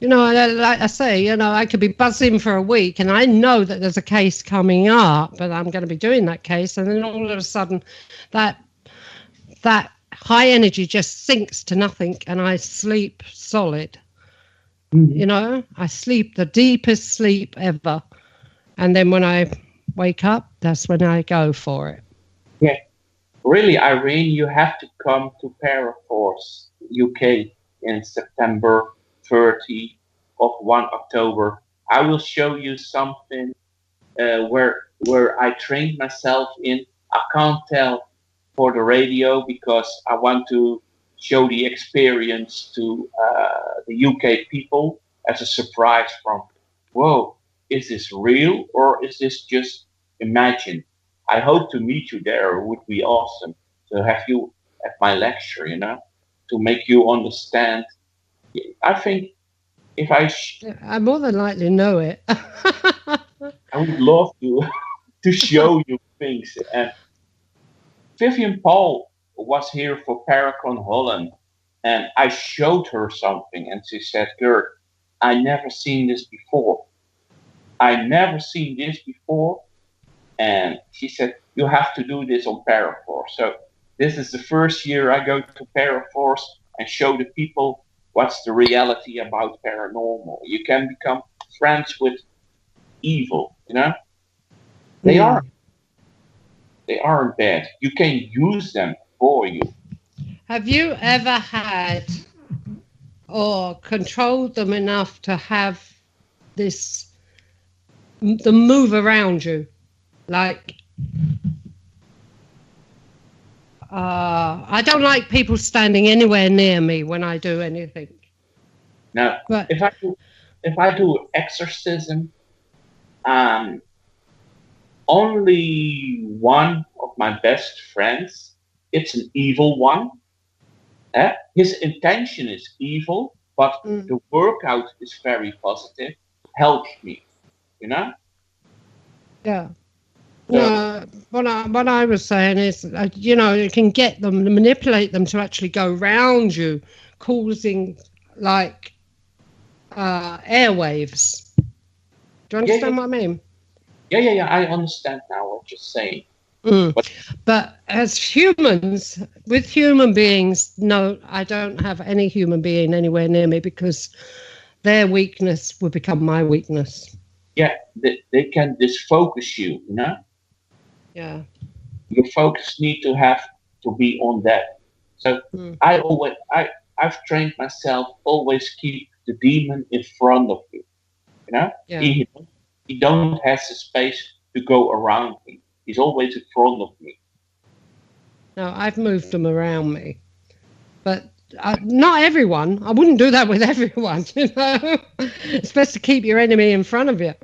You know, like I say, you know, I could be buzzing for a week and I know that there's a case coming up, but I'm going to be doing that case. And then all of a sudden that high energy just sinks to nothing and I sleep solid. You know, I sleep the deepest sleep ever. And then when I wake up, that's when I go for it. Yeah. Really, Irene, you have to come to Paraforce UK in September 30 of 1 October. I will show you something where I trained myself in. I can't tell for the radio because I want to show the experience to the UK people as a surprise from, whoa, is this real or is this just imagined? I hope to meet you there. It would be awesome to have you at my lecture, you know, to make you understand. I think if I more than likely know it. I would love to show you things. And Vivian Paul was here for Paracon Holland and I showed her something and she said, Gert, I never seen this before. And she said, you have to do this on Paraforce. So this is the first year I go to Paraforce and show the people what's the reality about paranormal. You can become friends with evil, you know? They aren't bad. You can use them for you. Have you ever had or controlled them enough to have the move around you? Like, I don't like people standing anywhere near me when I do anything. Now, but if I do exorcism, only one of my best friends, it's an evil one. His intention is evil, but the workout is very positive. Helps me, you know? Yeah. No, what I was saying is, you know, you can get them, manipulate them to actually go round you, causing like airwaves. Do you understand what I mean? Yeah. I understand now what you're saying. But as humans, with human beings, no, I don't have any human being anywhere near me because their weakness will become my weakness. Yeah, they can disfocus you, you know? Yeah. your focus need to have to be on that. So I've trained myself always keep the demon in front of you. You know, Yeah. he don't have the space to go around me. He's always in front of me. No, I've moved them around me, but not everyone. I wouldn't do that with everyone, you know. It's best to keep your enemy in front of you,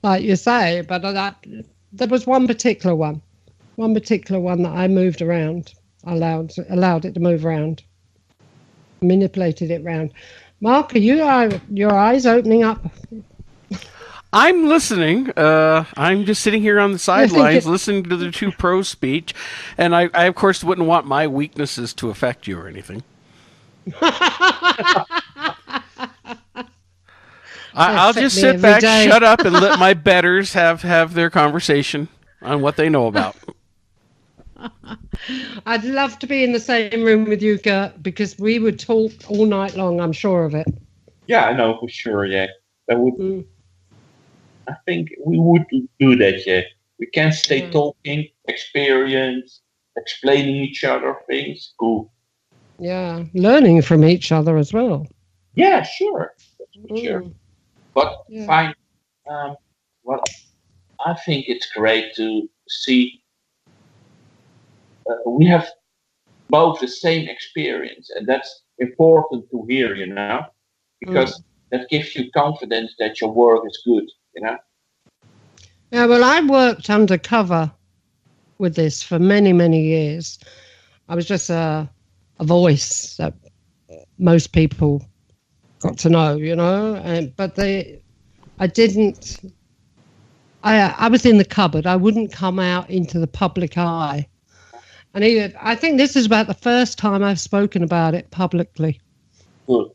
like you say. But there was one particular one that I moved around, allowed it to move around, manipulated it around. Mark, are your eyes opening up? I'm listening. I'm just sitting here on the sidelines listening to the two pros speech. And I, of course, wouldn't want my weaknesses to affect you or anything. I'll just sit back, shut up, and let my betters have their conversation on what they know about. I'd love to be in the same room with you, Gert, because we would talk all night long. I'm sure of it. Yeah, I know for sure. Yeah, that would. I think we would do that. Yeah, we can stay talking, experience, explaining each other things. Cool. Yeah, learning from each other as well. Yeah, sure. Sure. But fine. Well, I think it's great to see. We have both the same experience, and that's important to hear, you know, because that gives you confidence that your work is good, you know. Yeah, well, I worked undercover with this for many, many years. I was just a voice that most people got to know, you know, but I didn't. I was in the cupboard. I wouldn't come out into the public eye. And I think this is about the first time I've spoken about it publicly. Good.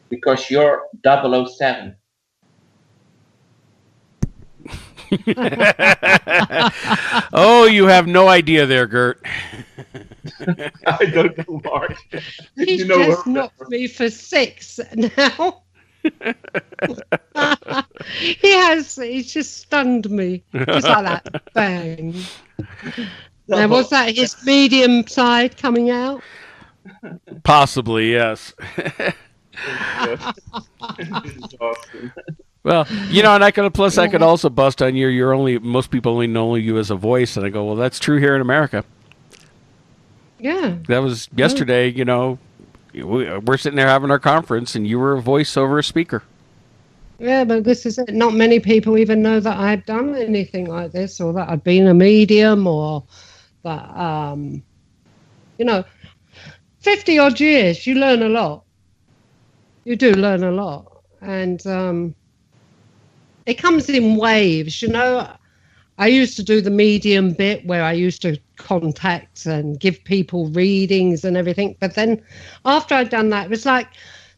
Because you're 007. Oh, you have no idea there, Gert. I don't know, Mark. He's just knocked me for 6 now. He's just stunned me. Just like that. Bang. Now, was that his medium side coming out? Possibly, yes. This is awesome. Well, you know, and I could also bust on you. Most people only know you as a voice, and I go, well, that's true here in America. Yeah. That was yesterday. You know, we're sitting there having our conference, and you were a voice over a speaker. Yeah, but this is it. Not many people even know that I've done anything like this, or that I've been a medium, or that, you know, 50 odd years, you learn a lot. You do learn a lot. And it comes in waves, you know. I used to do the medium bit where I used to contact and give people readings and everything. But then after I'd done that, it was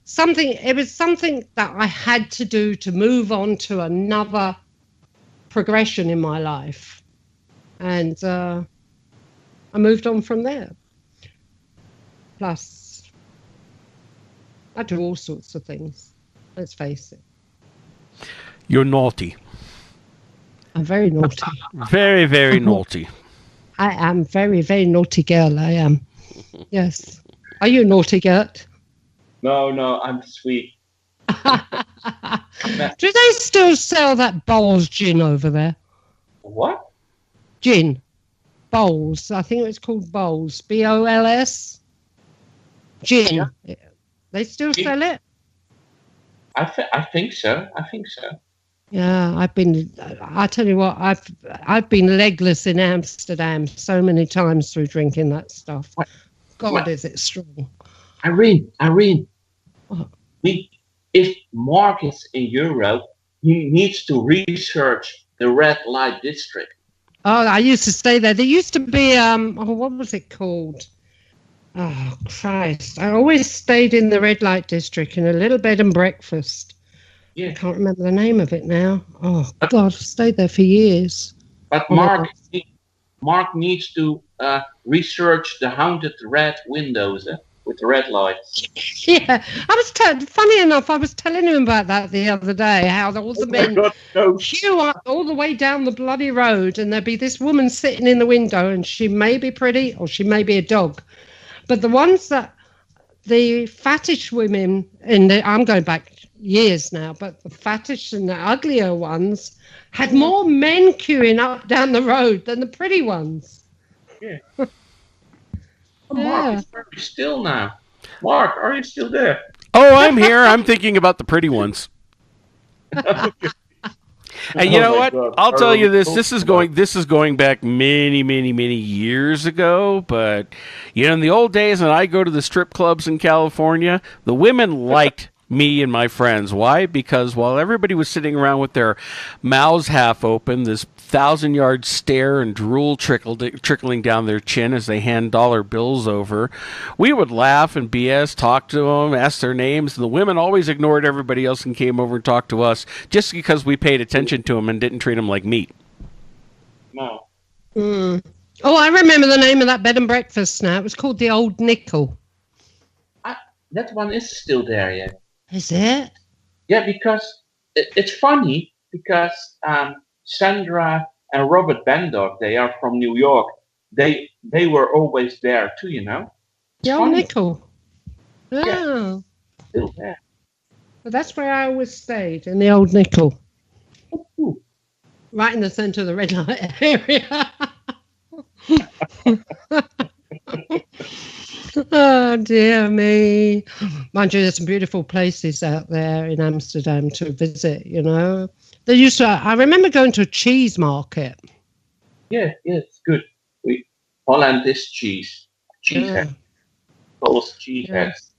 something that I had to do to move on to another progression in my life. And I moved on from there. Plus, I do all sorts of things. Let's face it. You're naughty. I'm very naughty. Very, very naughty. I am very, very naughty girl. I am. Yes. Are you naughty, Gert? No, I'm sweet. Do they still sell that Bowls gin over there? What? Gin. Bowls. I think it's called Bowls. BOLS. Gin. Yeah. They still sell it? I think so. Yeah, I tell you what, I've been legless in Amsterdam so many times through drinking that stuff. God, is it strong. Irene. What? If Mark is in Europe, he needs to research the red light district. Oh, I used to stay there. There used to be, what was it called? Oh, Christ. I always stayed in the red light district in a little bed and breakfast. Yeah. I can't remember the name of it now. Oh, God, I've stayed there for years. But Mark needs to research the haunted red windows. with the red lights. Yeah, funny enough, I was telling him about that the other day, how all the men queue up all the way down the bloody road, and there'd be this woman sitting in the window, and she may be pretty or she may be a dog. But the fattish women, I'm going back years now, but the fattish and the uglier ones had more men queuing up down the road than the pretty ones. Yeah. Mark is very still now. Mark, are you still there? Oh, I'm here. I'm thinking about the pretty ones. And you know what? God. I'll tell you this. This is going back many, many, many years ago. But in the old days, when I go to the strip clubs in California, the women liked me and my friends. Why? Because while everybody was sitting around with their mouths half open, this 1,000-yard stare and drool trickling down their chin as they hand dollar bills over, we would laugh and BS, talk to them, ask their names, and the women always ignored everybody else and came over and talked to us just because we paid attention to them and didn't treat them like meat. No. Oh, I remember the name of that bed and breakfast now. It was called the Old Nickel. That one is still there, yeah. Is it? Yeah, because it's funny because Sandra and Robert Bandog, they are from New York. They were always there too, The Old Nickel. Oh. Yeah, still there. But that's where I always stayed, in the Old Nickel. Ooh. Right in the centre of the red light area. Oh, dear me. Mind you, there's some beautiful places out there in Amsterdam to visit, I remember going to a cheese market. Yeah, it's good. Holland is cheese. Cheesehead. Those cheeseheads.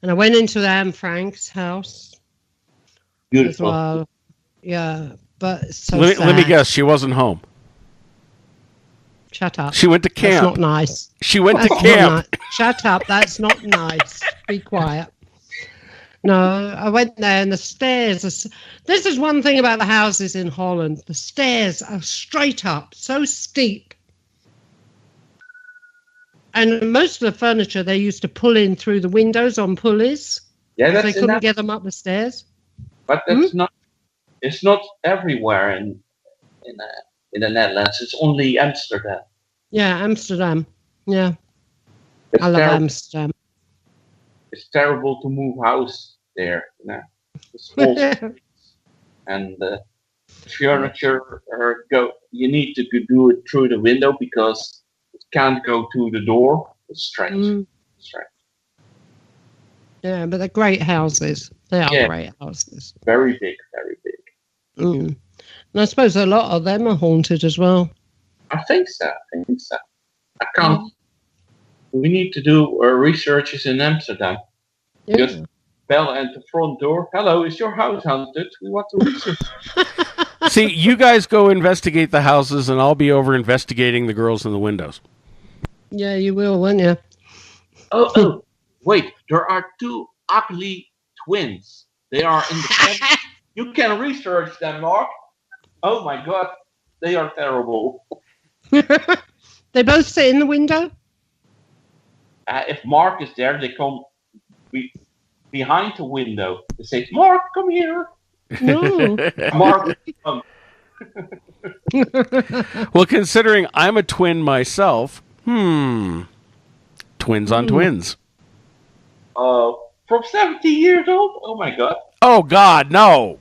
And I went into Anne Frank's house. Beautiful. As well. Yeah, but it's so Let me guess, she wasn't home. Shut up. She went to camp. That's not nice. She went to camp. Shut up. That's not nice. Be quiet. No, I went there and the stairs. This is one thing about the houses in Holland. The stairs are straight up, so steep. And most of the furniture they used to pull in through the windows on pulleys. Yeah, that's they couldn't get them up the stairs. But that's not. It's not everywhere in the Netherlands. It's only Amsterdam. Yeah, Amsterdam. Yeah. It's I love Amsterdam. It's terrible to move house there. The small streets and the furniture you need to do it through the window because it can't go to the door. It's strange. Strange. Yeah, but they're great houses. They are great houses. Very big, very big. And I suppose a lot of them are haunted as well. I think so. I can't. We need to do researches in Amsterdam. Yeah. Just bell at the front door. Hello, is your house haunted? We want to research. See, you guys go investigate the houses, and I'll be over investigating the girls in the windows. Yeah, you will, won't you? Oh, wait. There are two ugly twins. They are in the camp. You can research them, Mark. Oh my God, they are terrible. They both sit in the window? If Mark is there, they come behind the window. They say, Mark, come here. No. Mark, come. Well, considering I'm a twin myself, twins on twins. From 70 years old? Oh my God. Oh God, no.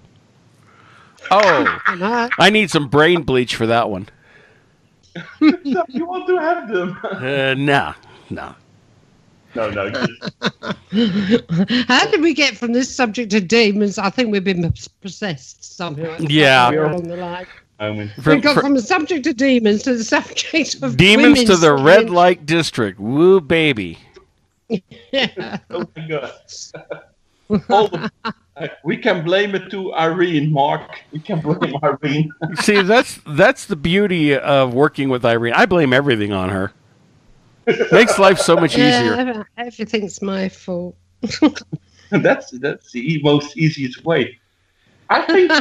Oh, I need some brain bleach for that one. You want to have them? No. No. How did we get from this subject to demons? I think we've been possessed somehow. Yeah. Along the line. We got from the subject of demons to the subject of demons to the red light district. Woo, baby. Yeah. Oh my God. We can blame it to Irene, Mark. We can blame Irene. See, that's the beauty of working with Irene. I blame everything on her. Makes life so much easier. Everything's my fault. That's the most easiest way. I think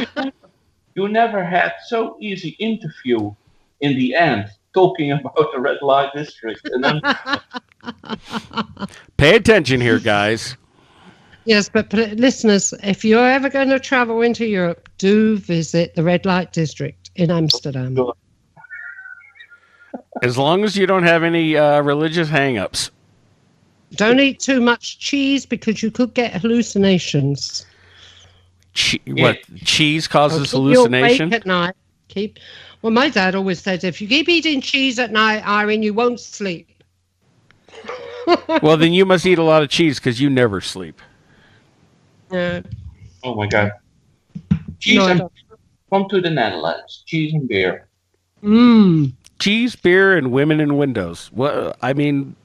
you never had so easy interview in the end, talking about the red light district. And then Pay attention here, guys. Yes, but listeners, if you're ever going to travel into Europe, do visit the red light district in Amsterdam. As long as you don't have any religious hang-ups. Don't eat too much cheese because you could get hallucinations. What? Cheese causes Keep hallucination? you awake at night. Well, my dad always said, if you keep eating cheese at night, Irene, you won't sleep. Well, then you must eat a lot of cheese because you never sleep. Yeah. Oh my God. Cheese and come to the Netherlands. Cheese and beer. Cheese, beer, and women in windows. Well, I mean,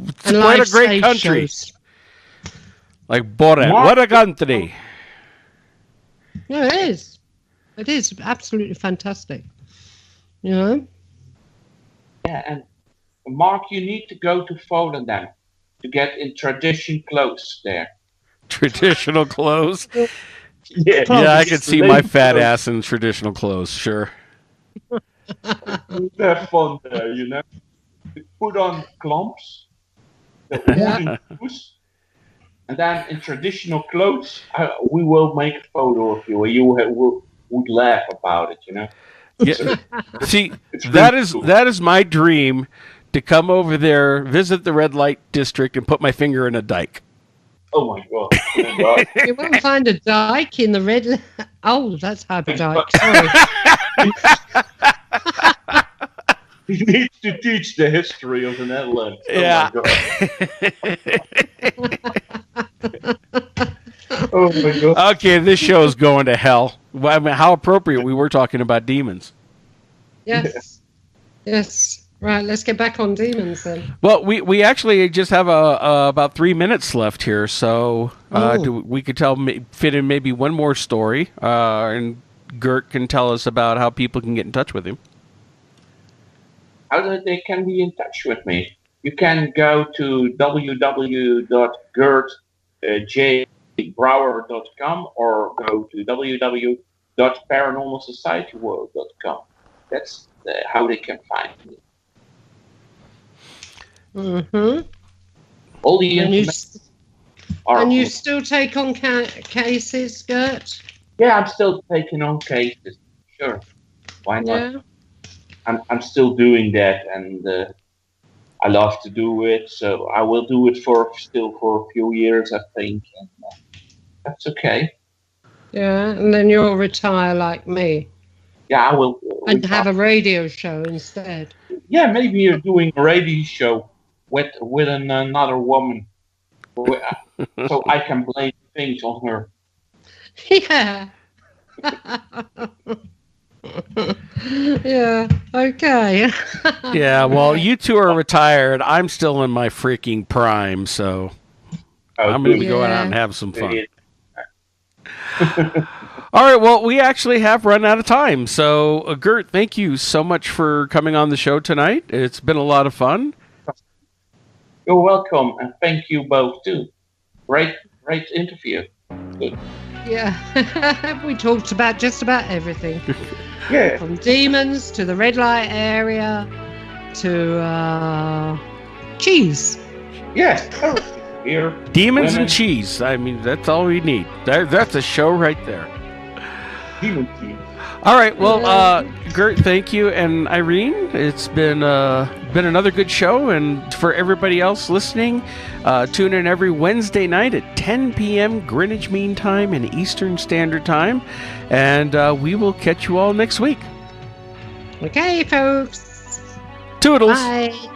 it's And quite a live great stage country. shows. Like, what a country. Yeah, it is. It is absolutely fantastic. You know? Yeah, and Mark, you need to go to Volendam to get in tradition clothes there. Traditional clothes? Yeah, Yeah, I can see my fat ass in traditional clothes, sure. Have fun there, you know. Put on klomps, the wooden shoes, and then in traditional clothes, we will make a photo of you, and you would laugh about it, you know. Yeah. See, really cool. that is my dream, to come over there, visit the red light district, and put my finger in a dike. Oh my God! Oh my God. You won't find a dike in the red. Oh, that's Harbour Dyke. Sorry. You need to teach the history of the Netherlands. Yeah. Oh my God. Okay, this show is going to hell. Well, I mean, how appropriate we were talking about demons. Yes. Yes. Right, let's get back on demons then. Well, we actually just have about 3 minutes left here, so we could fit in maybe one more story, and Gert can tell us about how people can get in touch with him. How they can be in touch with me? You can go to www.gertbrouwer.com or go to www.paranormalsocietyworld.com. That's how they can find me. Mm-hmm. All the information. And you still take on cases, Gert? Yeah, I'm still taking on cases. Sure. Why not? Yeah. I'm still doing that, and I love to do it, so I will do it for a few years, I think. And, that's okay. Yeah, and then you'll retire like me. Yeah, I will. And have a radio show instead. Yeah, maybe you're doing a radio show with another woman, so I can blame things on her. Yeah. Yeah, okay. Yeah, well, you two are retired. I'm still in my freaking prime, so I'm going to go out and have some fun. All right, well, we actually have run out of time. So, Gert, thank you so much for coming on the show tonight. It's been a lot of fun. You're welcome, and thank you both, too. Great interview. Good. Yeah, we talked about just about everything. Yeah. From demons to the red light area to cheese. Yes. Here. Demons and cheese. I mean, that's all we need. That's a show right there. Demon cheese. All right. Well, Gert, thank you, and Irene. It's been another good show, and for everybody else listening, tune in every Wednesday night at 10 p.m. Greenwich Mean Time and Eastern Standard Time, and we will catch you all next week. Okay, folks. Toodles. Bye.